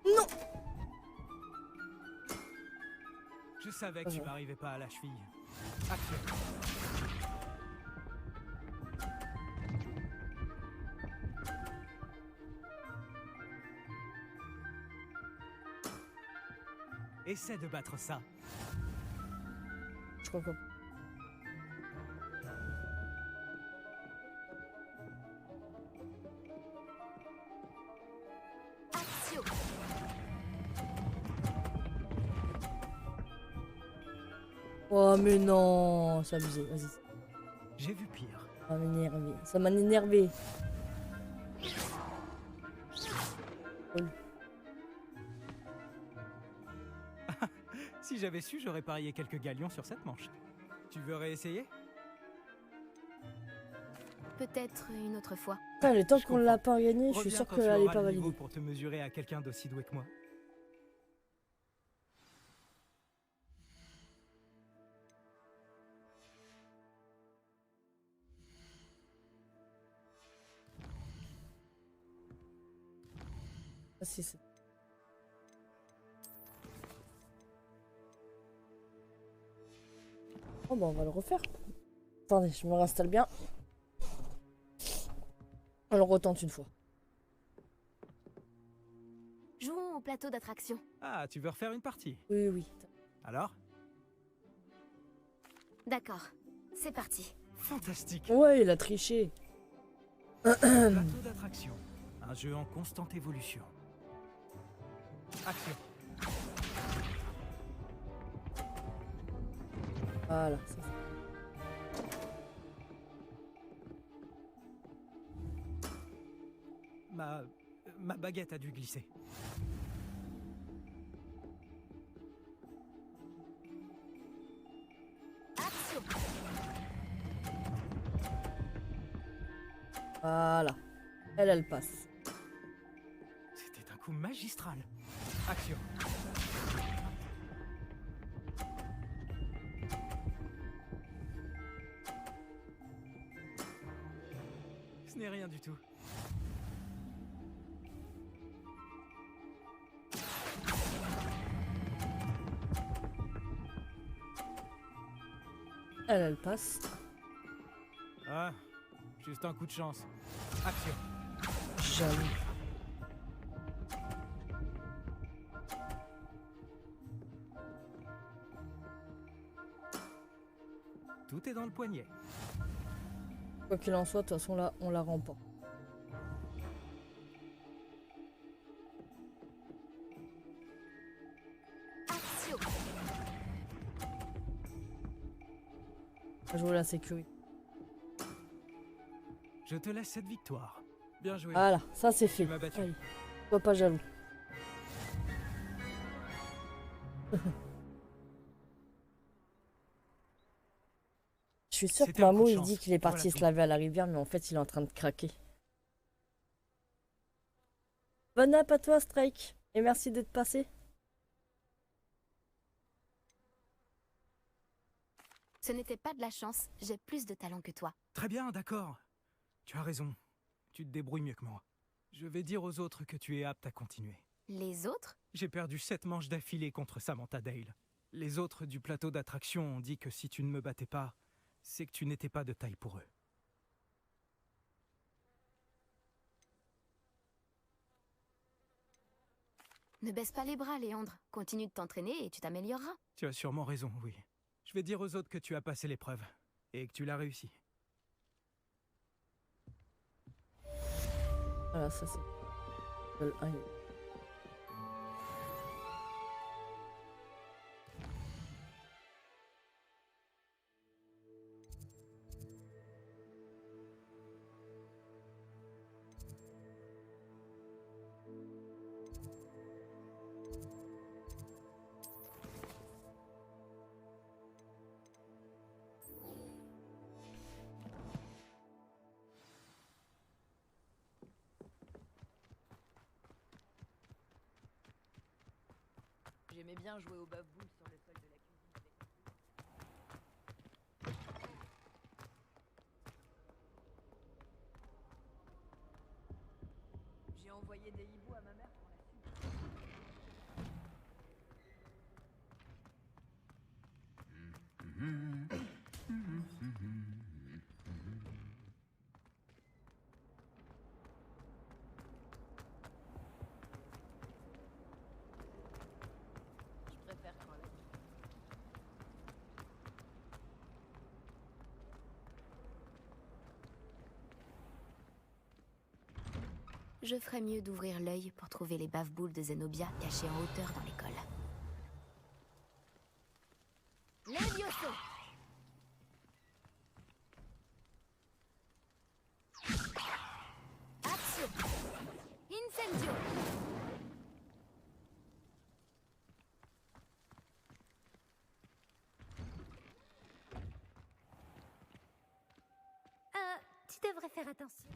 Non. Je savais que tu m'arrivais pas à la cheville. Action. Essaie de battre ça. Je crois pas. Action. Oh mais non, c'est abusé, vas-y. J'ai vu pire. Ça m'a énervé. Ça m'a énervé. Si j'avais su, j'aurais parié quelques galions sur cette manche. Tu veux réessayer? Peut-être une autre fois. Putain, le temps Je qu'on l'a pas gagné, je suis Reviens sûr quand qu'elle tu allait auras pas le niveau valider. pour te mesurer à quelqu'un d'aussi doué que moi. Ah, si, c'est... Oh bah on va le refaire. Attendez, je me réinstalle bien. On le retente une fois. Jouons au plateau d'attraction. Ah, tu veux refaire une partie? Oui, oui. Alors? D'accord, c'est parti. Fantastique. Ouais, il a triché. Plateau d'attraction. Un jeu en constante évolution. Action. Voilà, ça fait. Ma baguette a dû glisser. Action. Voilà. Elle passe. C'était un coup magistral. Action. n'est rien du tout. Elle passe. Ah, juste un coup de chance. Action. Jaloux. Tout est dans le poignet. Quoi qu'il en soit, de toute façon là, on la rend pas. Action. Jouer la sécurité. Je te laisse cette victoire. Bien joué. Voilà, ça c'est fait. Tu m'as battu. Allez, sois pas jaloux. Je suis sûre que C'était un coup Mamo de il chance. dit qu'il est parti Voilà se tout. laver à la rivière, mais en fait il est en train de craquer. Bonne app à toi, Strike, et merci d'être passé. Ce n'était pas de la chance, j'ai plus de talent que toi. Très bien, d'accord. Tu as raison. Tu te débrouilles mieux que moi. Je vais dire aux autres que tu es apte à continuer. Les autres? J'ai perdu 7 manches d'affilée contre Samantha Dale. Les autres du plateau d'attraction ont dit que si tu ne me battais pas, c'est que tu n'étais pas de taille pour eux. Ne baisse pas les bras, Léandre. Continue de t'entraîner et tu t'amélioreras. Tu as sûrement raison, oui. Je vais dire aux autres que tu as passé l'épreuve et que tu l'as réussi. Voilà, ça c'est... Le 1. J'aimais bien jouer au bave-boule sur le sol de la cuisine avec... J'ai envoyé des hiboux à ma mère pour la suite. Je préfère quand la... Je ferais mieux d'ouvrir l'œil pour trouver les bave-boules de Zenobia cachées en hauteur dans l'école. Levioso! Action! Incendio! Tu devrais faire attention.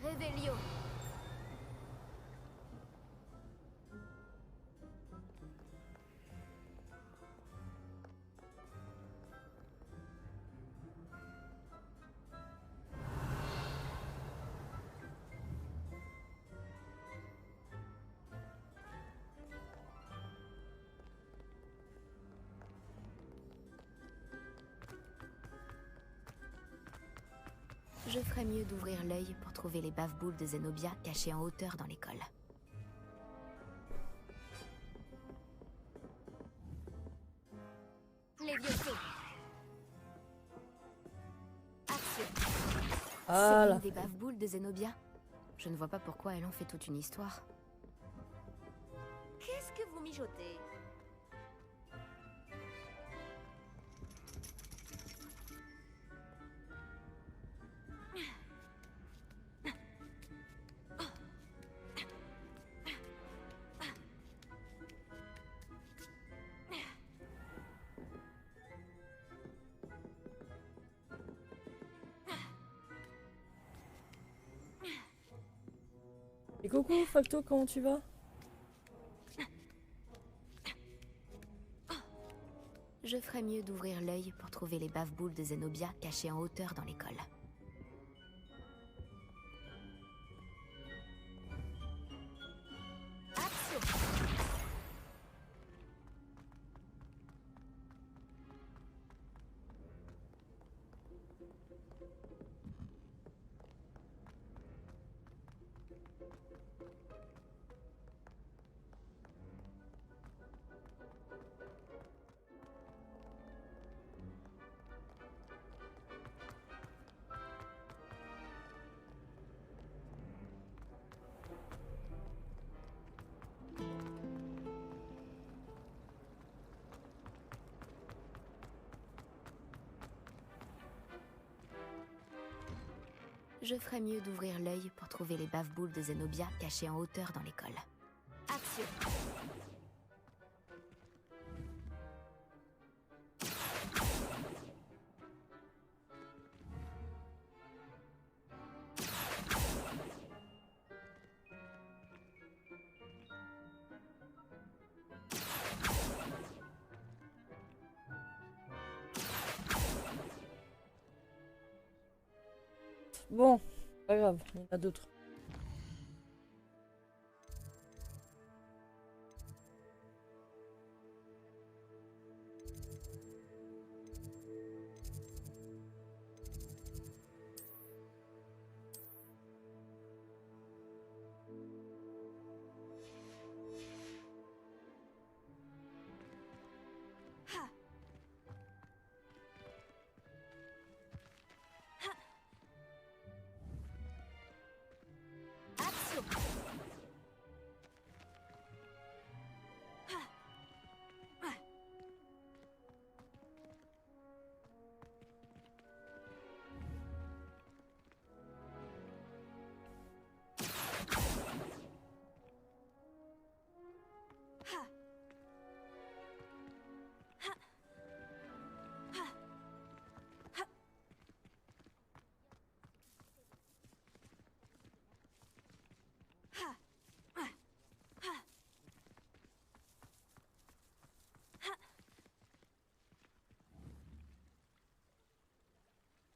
Revelio! Je ferais mieux d'ouvrir l'œil pour trouver les bave-boules de Zenobia cachées en hauteur dans l'école. Les vieux feux. Action. Ah C'est là. une des bave-boules de Zenobia. Je ne vois pas pourquoi elle en fait toute une histoire. Qu'est-ce que vous mijotez? Et coucou Facto, comment tu vas? Je ferais mieux d'ouvrir l'œil pour trouver les bave-boules de Zenobia cachées en hauteur dans l'école. Action. Je ferais mieux d'ouvrir l'œil pour trouver les bave-boules de Zenobia cachées en hauteur dans l'école. Action. Bon, pas grave, il y en a d'autres.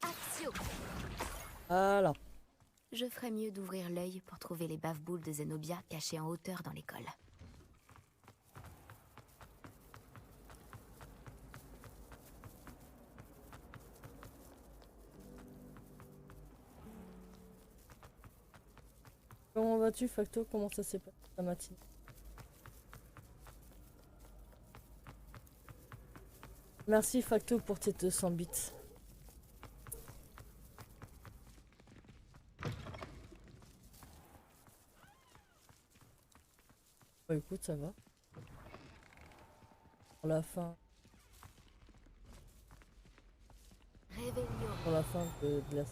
Action. Alors. Je ferais mieux d'ouvrir l'œil pour trouver les bave-boules de Zenobia cachées en hauteur dans l'école. Comment vas-tu Facto? Comment ça s'est passé ta matinée? Merci Facto pour tes 200 bits. Bah écoute, ça va. Pour la fin. Pour la fin de la...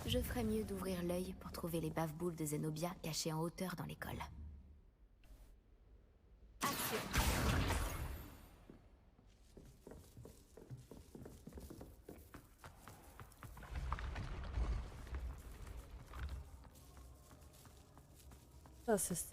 Je ferais mieux d'ouvrir l'œil pour trouver les bave-boules de Zenobia cachées en hauteur dans l'école. Action. Ah, c'est...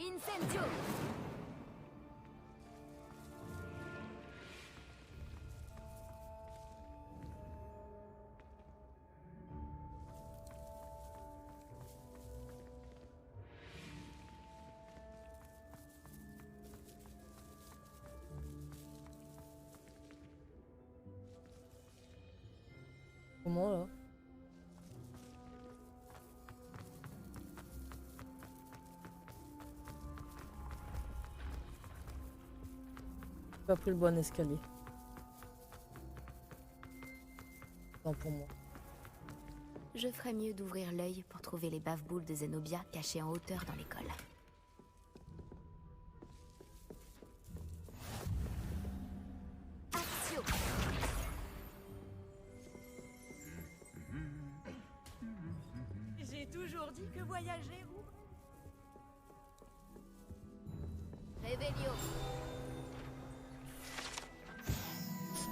Incendio. Comment là? J'ai pas pris le bon escalier. Tant pour moi. Je ferais mieux d'ouvrir l'œil pour trouver les bave-boules de Zenobia cachées en hauteur dans l'école. Action. J'ai toujours dit que voyager vous... Réveillon.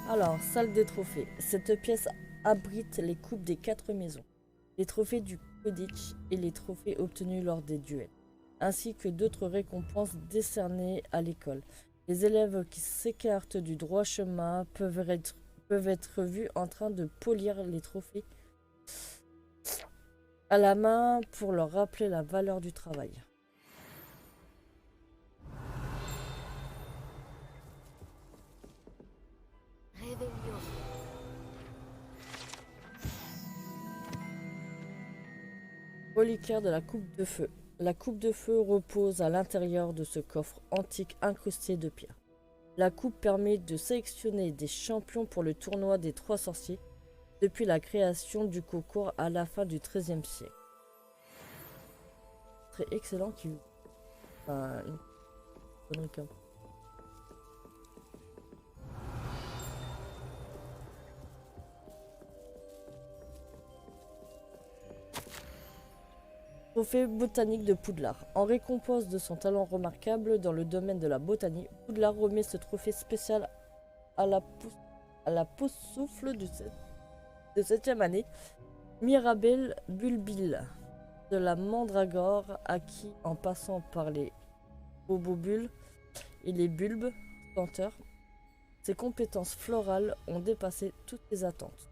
Alors, salle des trophées. Cette pièce abrite les coupes des 4 maisons, les trophées du Quidditch et les trophées obtenus lors des duels, ainsi que d'autres récompenses décernées à l'école. Les élèves qui s'écartent du droit chemin peuvent être vus en train de polir les trophées à la main pour leur rappeler la valeur du travail. Réveillon. Reliquaire de la coupe de feu. La coupe de feu repose à l'intérieur de ce coffre antique incrusté de pierre. La coupe permet de sélectionner des champions pour le tournoi des 3 sorciers depuis la création du concours à la fin du XIIIe siècle. Très excellent qui... Enfin, une connerie comme... Trophée botanique de Poudlard. En récompense de son talent remarquable dans le domaine de la botanie, Poudlard remet ce trophée spécial à la pause souffle de 7e année, Mirabelle Bulbile de la Mandragore, acquis en passant par les bobobules et les bulbes senteurs. Ses compétences florales ont dépassé toutes les attentes.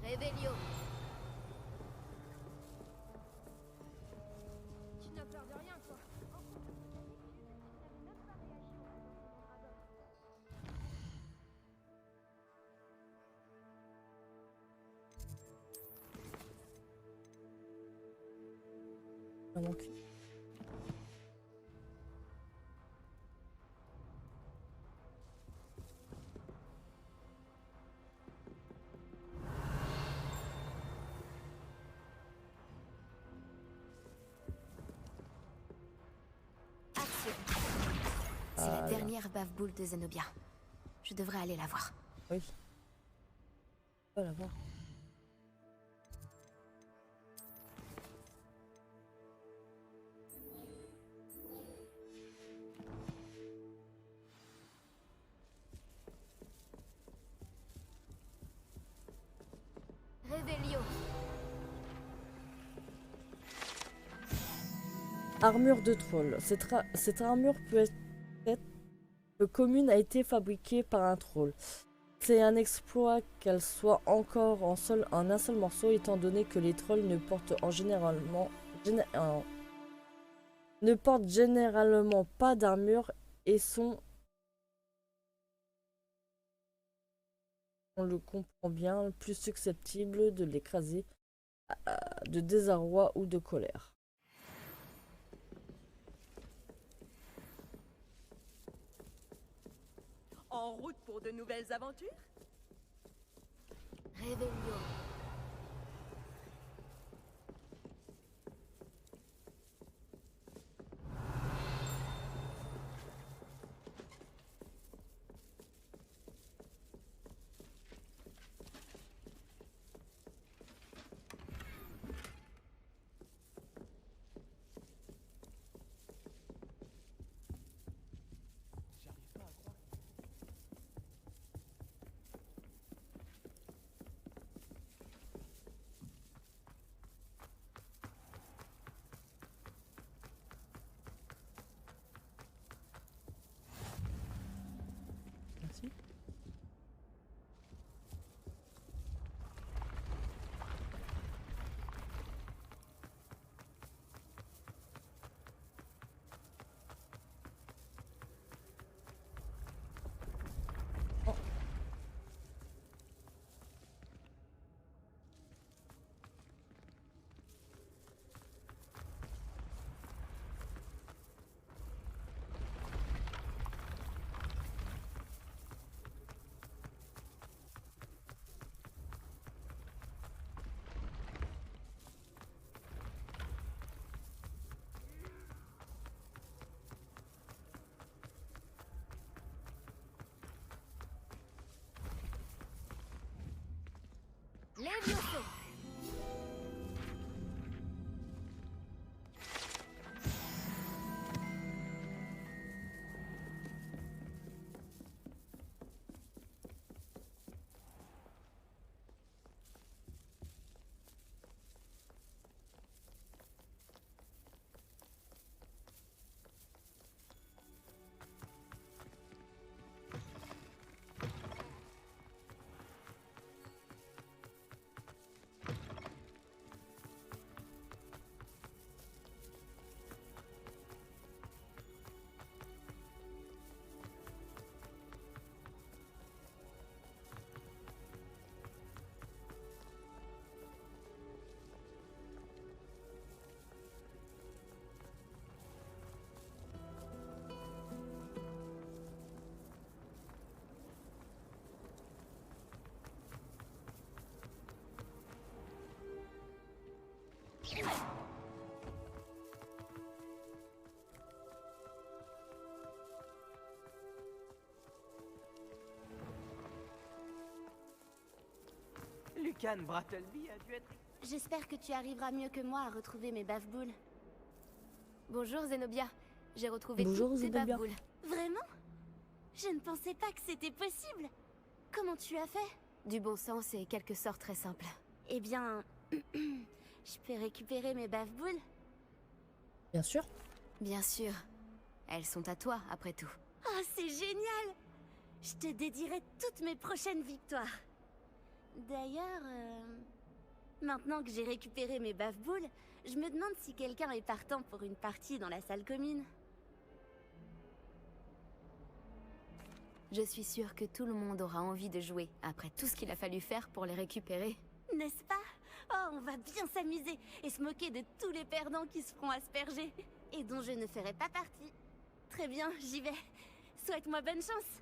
Réveillon. Tu n'as peur de rien, toi. Ah, mon cul. C'est la dernière bave-boule de Zenobia. Je devrais aller la voir. Oui. On va la voir. Réveillon. Armure de troll. Cette armure peut être commune, a été fabriquée par un troll. C'est un exploit qu'elle soit encore en un seul morceau, étant donné que les trolls ne portent généralement pas d'armure et sont, on le comprend bien, plus susceptibles de l'écraser de désarroi ou de colère. En route pour de nouvelles aventures? Réveillon. Merci. Lévioso. Lucan Brattleby a dû être... J'espère que tu arriveras mieux que moi à retrouver mes bave-boules. Bonjour Zenobia, j'ai retrouvé Bonjour, toutes tes Zenobia. bave-boules. Vraiment? Je ne pensais pas que c'était possible. Comment tu as fait? Du bon sens et quelques sorts très simples. Eh bien, je peux récupérer mes bave-boules? Bien sûr. Bien sûr. Elles sont à toi, après tout. Oh, c'est génial! Je te dédierai toutes mes prochaines victoires. D'ailleurs, maintenant que j'ai récupéré mes bave-boules, je me demande si quelqu'un est partant pour une partie dans la salle commune. Je suis sûre que tout le monde aura envie de jouer, après tout ce qu'il a fallu faire pour les récupérer. N'est-ce pas? Oh, on va bien s'amuser et se moquer de tous les perdants qui se feront asperger, et dont je ne ferai pas partie. Très bien, j'y vais. Souhaite-moi bonne chance.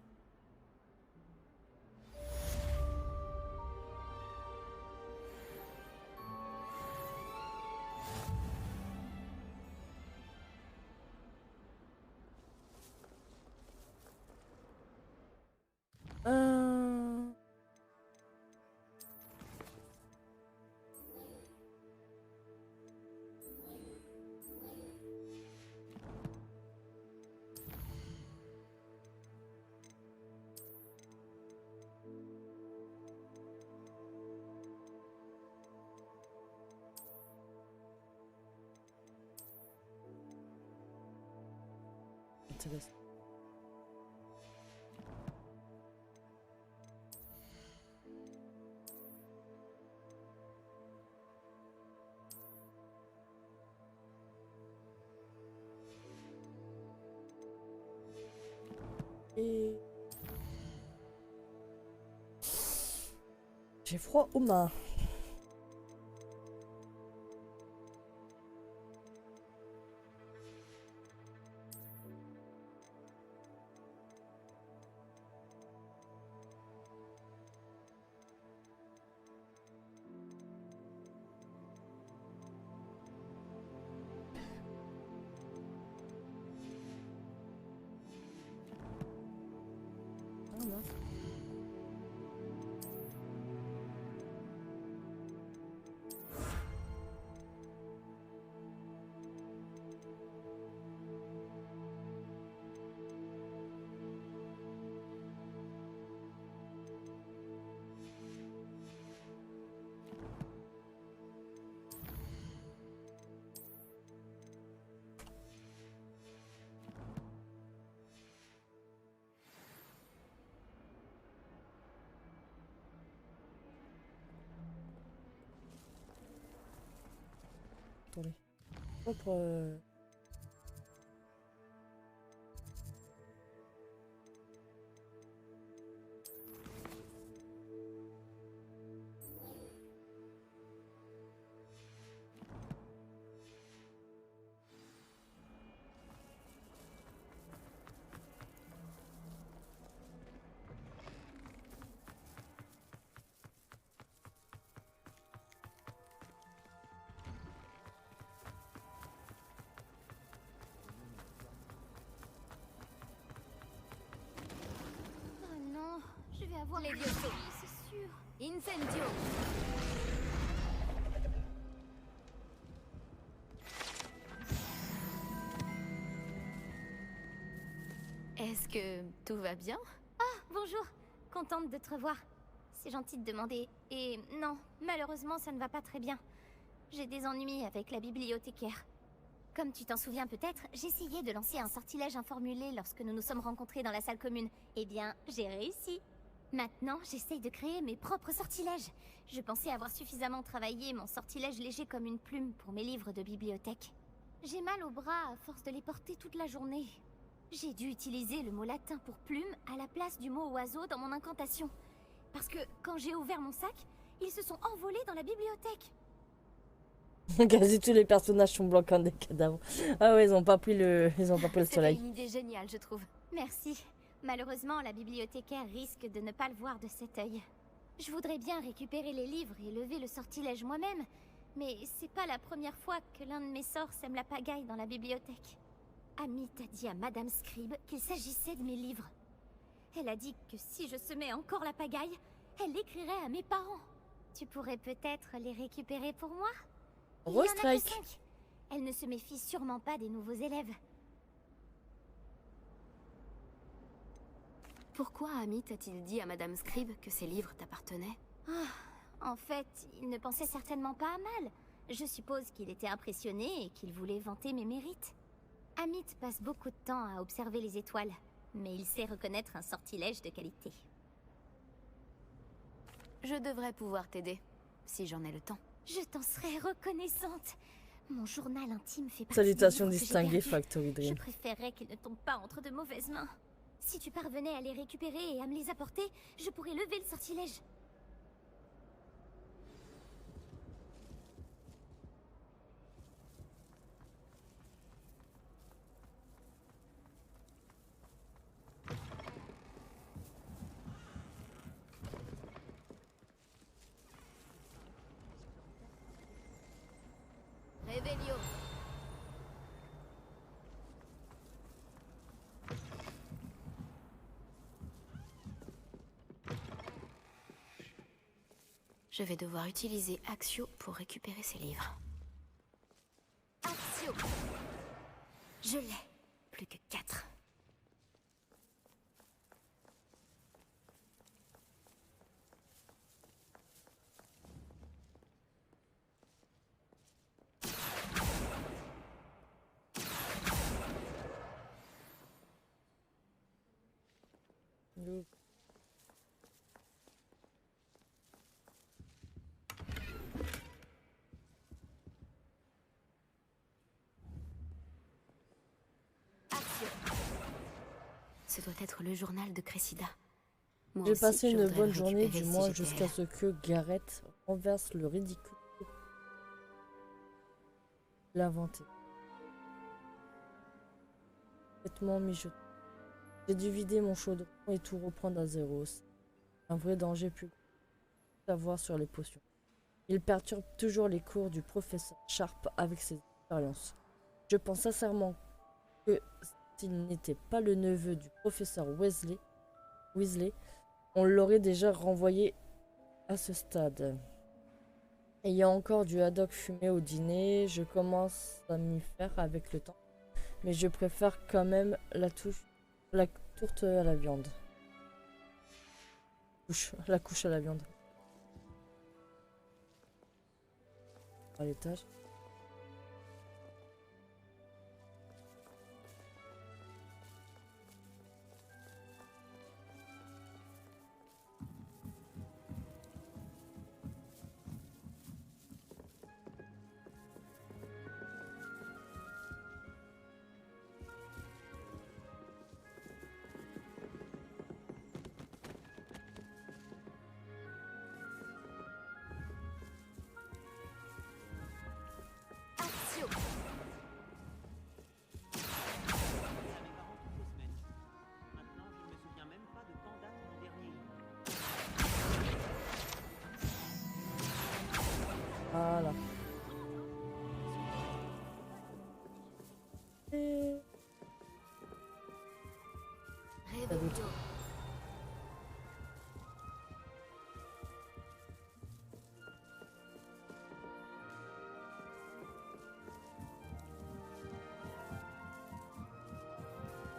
J'ai froid aux mains. Ah, mince. Attendez. Hop, Oh non, je vais avoir les vieux c'est sûr. Incendio. Est-ce que tout va bien? Ah, bonjour. Contente de te revoir. C'est gentil de demander. Et non, malheureusement, ça ne va pas très bien. J'ai des ennuis avec la bibliothécaire. Comme tu t'en souviens peut-être, j'essayais de lancer un sortilège informulé lorsque nous nous sommes rencontrés dans la salle commune. Eh bien, j'ai réussi. Maintenant, j'essaye de créer mes propres sortilèges. Je pensais avoir suffisamment travaillé mon sortilège léger comme une plume pour mes livres de bibliothèque. J'ai mal au bras à force de les porter toute la journée. J'ai dû utiliser le mot latin pour plume à la place du mot oiseau dans mon incantation. Parce que quand j'ai ouvert mon sac, ils se sont envolés dans la bibliothèque. quasi tous les personnages sont blancs comme des cadavres. Ah ouais, ils ont pas pris le C'était soleil. une idée géniale, je trouve. Merci. Malheureusement, la bibliothécaire risque de ne pas le voir de cet œil. Je voudrais bien récupérer les livres et lever le sortilège moi-même, mais c'est pas la première fois que l'un de mes sorts sème la pagaille dans la bibliothèque. Amit a dit à Madame Scribe qu'il s'agissait de mes livres. Elle a dit que si je semais encore la pagaille, elle l'écrirait à mes parents. Tu pourrais peut-être les récupérer pour moi? Il y en a que Restrike. 5. Elle ne se méfie sûrement pas des nouveaux élèves. Pourquoi Amit a-t-il dit à Madame Scribe que ses livres t'appartenaient? En fait, il ne pensait certainement pas à mal. Je suppose qu'il était impressionné et qu'il voulait vanter mes mérites. Amit passe beaucoup de temps à observer les étoiles, mais il sait reconnaître un sortilège de qualité. Je devrais pouvoir t'aider, si j'en ai le temps. Je t'en serais reconnaissante. Mon journal intime fait partie Salutations des livres que j'ai distinguées, perdus. Factory Dream. Je préférerais qu'ils ne tombent pas entre de mauvaises mains. Si tu parvenais à les récupérer et à me les apporter, je pourrais lever le sortilège. Réveillon. Je vais devoir utiliser Axio pour récupérer ces livres. Axio. Je l'ai. Plus que 4. Ce doit être le journal de Cressida. Moi J'ai aussi, passé je une voudrais bonne le journée, récupérer du si moins j'étais jusqu'à elle. ce que Gareth renverse le ridicule l'inventé. Complètement mijoté. J'ai dû vider mon chaudron et tout reprendre à zéro. C'est un vrai danger plus grand à voir sur les potions. Il perturbe toujours les cours du professeur Sharp avec ses expériences. Je pense sincèrement que s'il n'était pas le neveu du professeur Weasley, on l'aurait déjà renvoyé à ce stade. Et il y a encore du haddock fumé au dîner, je commence à m'y faire avec le temps. Mais je préfère quand même la tourte à la viande. La couche à la viande. À l'étage. Voilà. Réveille-toi.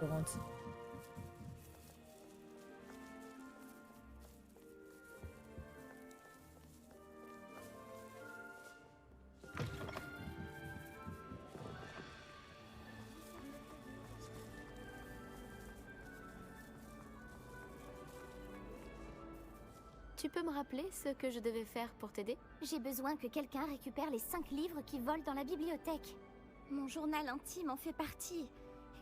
Laurent. Tu peux me rappeler ce que je devais faire pour t'aider? J'ai besoin que quelqu'un récupère les 5 livres qui volent dans la bibliothèque. Mon journal intime en fait partie.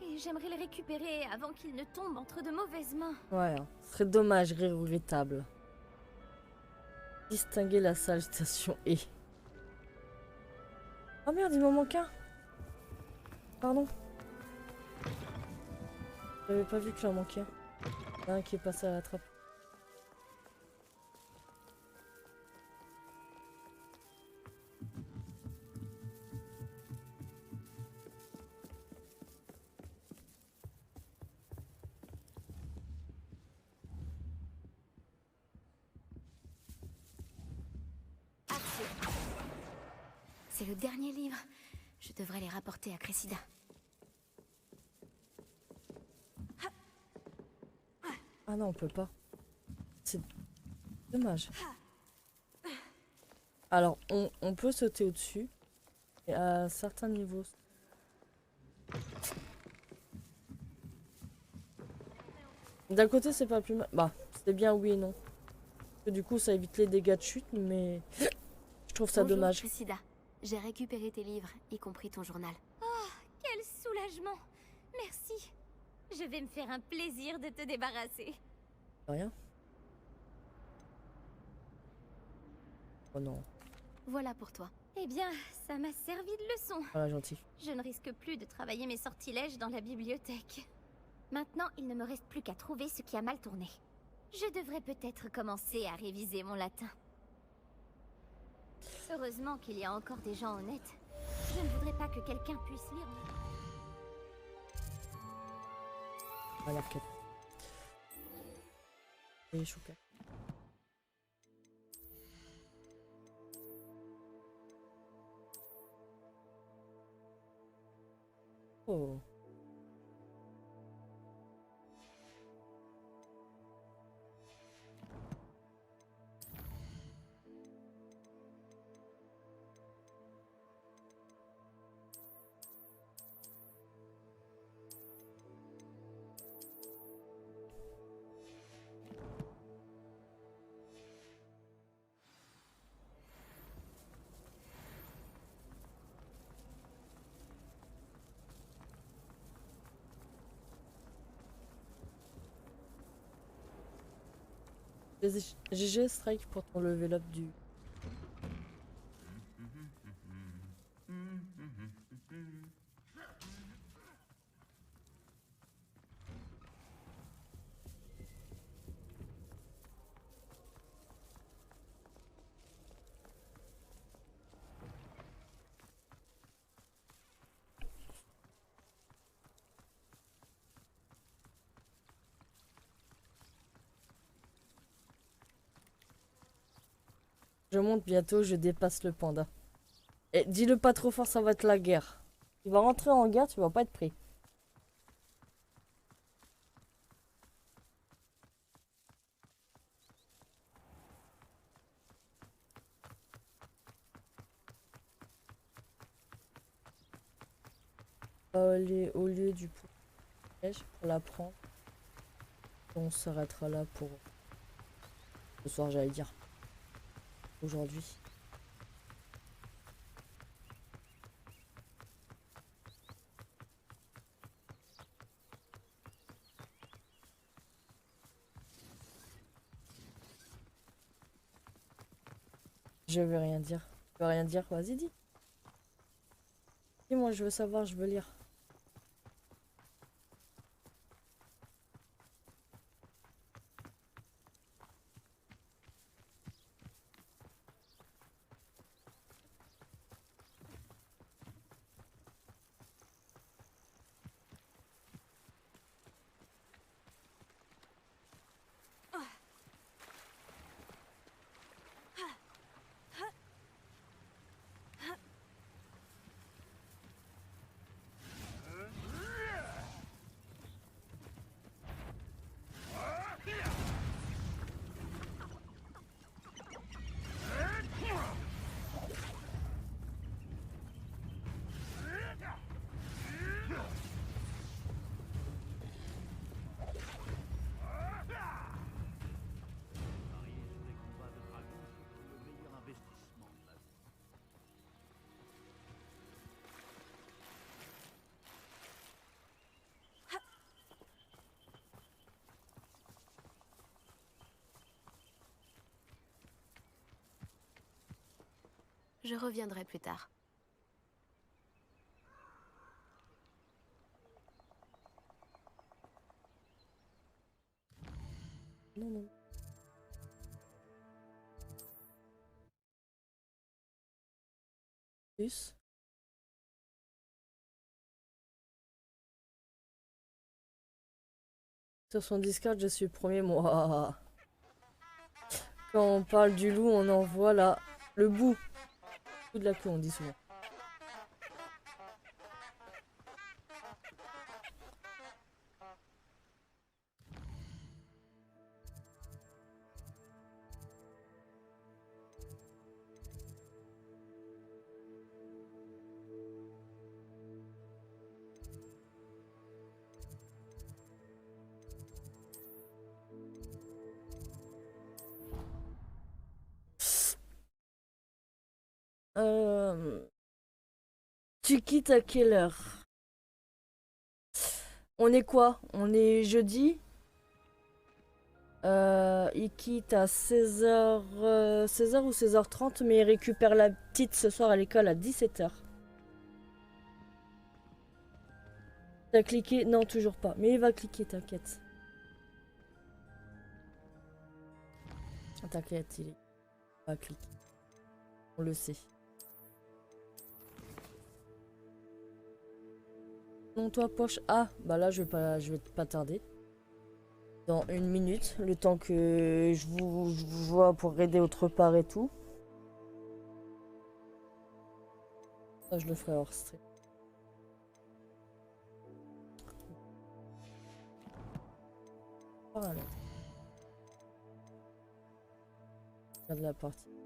Et j'aimerais le récupérer avant qu'il ne tombe entre de mauvaises mains. Ouais, ce serait dommage, regrettable. Distinguer la salutation et. Oh merde, il m'en manque un. Pardon. J'avais pas vu qu'il en manquait un. Il y en a un qui est passé à la trappe. C'est le dernier livre. Je devrais les rapporter à Cressida. Ah non, on peut pas. C'est dommage. Alors, on peut sauter au-dessus. Et à certains niveaux. D'un côté, c'est pas plus mal. Bah, c'est bien oui et non. Parce que du coup, ça évite les dégâts de chute, mais je trouve ça Bonjour, dommage. Cressida. J'ai récupéré tes livres, y compris ton journal. Oh, quel soulagement! Merci. Je vais me faire un plaisir de te débarrasser. Rien. Oh non. Voilà pour toi. Eh bien, ça m'a servi de leçon. Voilà, gentil. Je ne risque plus de travailler mes sortilèges dans la bibliothèque. Maintenant, il ne me reste plus qu'à trouver ce qui a mal tourné. Je devrais peut-être commencer à réviser mon latin. Heureusement qu'il y a encore des gens honnêtes. Je ne voudrais pas que quelqu'un puisse lire. À l'arcade. Et chouka. Oh. GG Strike pour ton level up du... Je monte bientôt, je dépasse le panda. Et dis-le pas trop fort, ça va être la guerre. Tu vas rentrer en guerre, tu vas pas être pris. Au lieu du piège pour la prendre. On s'arrêtera là pour ce soir, j'allais dire. Aujourd'hui. Je vais rien dire. Je veux rien dire, vas-y dis. Dis-moi, je veux savoir, je veux lire. Je reviendrai plus tard. Non, non. Plus. Sur son Discord, je suis le premier, moi. Quand on parle du loup, on en voit là le bout. Le bout de la queue, on dit souvent. Tu quittes à quelle heure? On est quoi? On est jeudi? Il quitte à 16h, 16h ou 16h30, mais il récupère la petite ce soir à l'école à 17h. T'as cliqué? Non, toujours pas. Mais il va cliquer, t'inquiète. T'inquiète, il va cliquer. On le sait. Non, toi, poche. Ah, bah là, je vais pas tarder. Dans 1 minute, le temps que je vous vois pour aider autre part et tout. Ça, je le ferai hors stream. Voilà. Regarde la partie.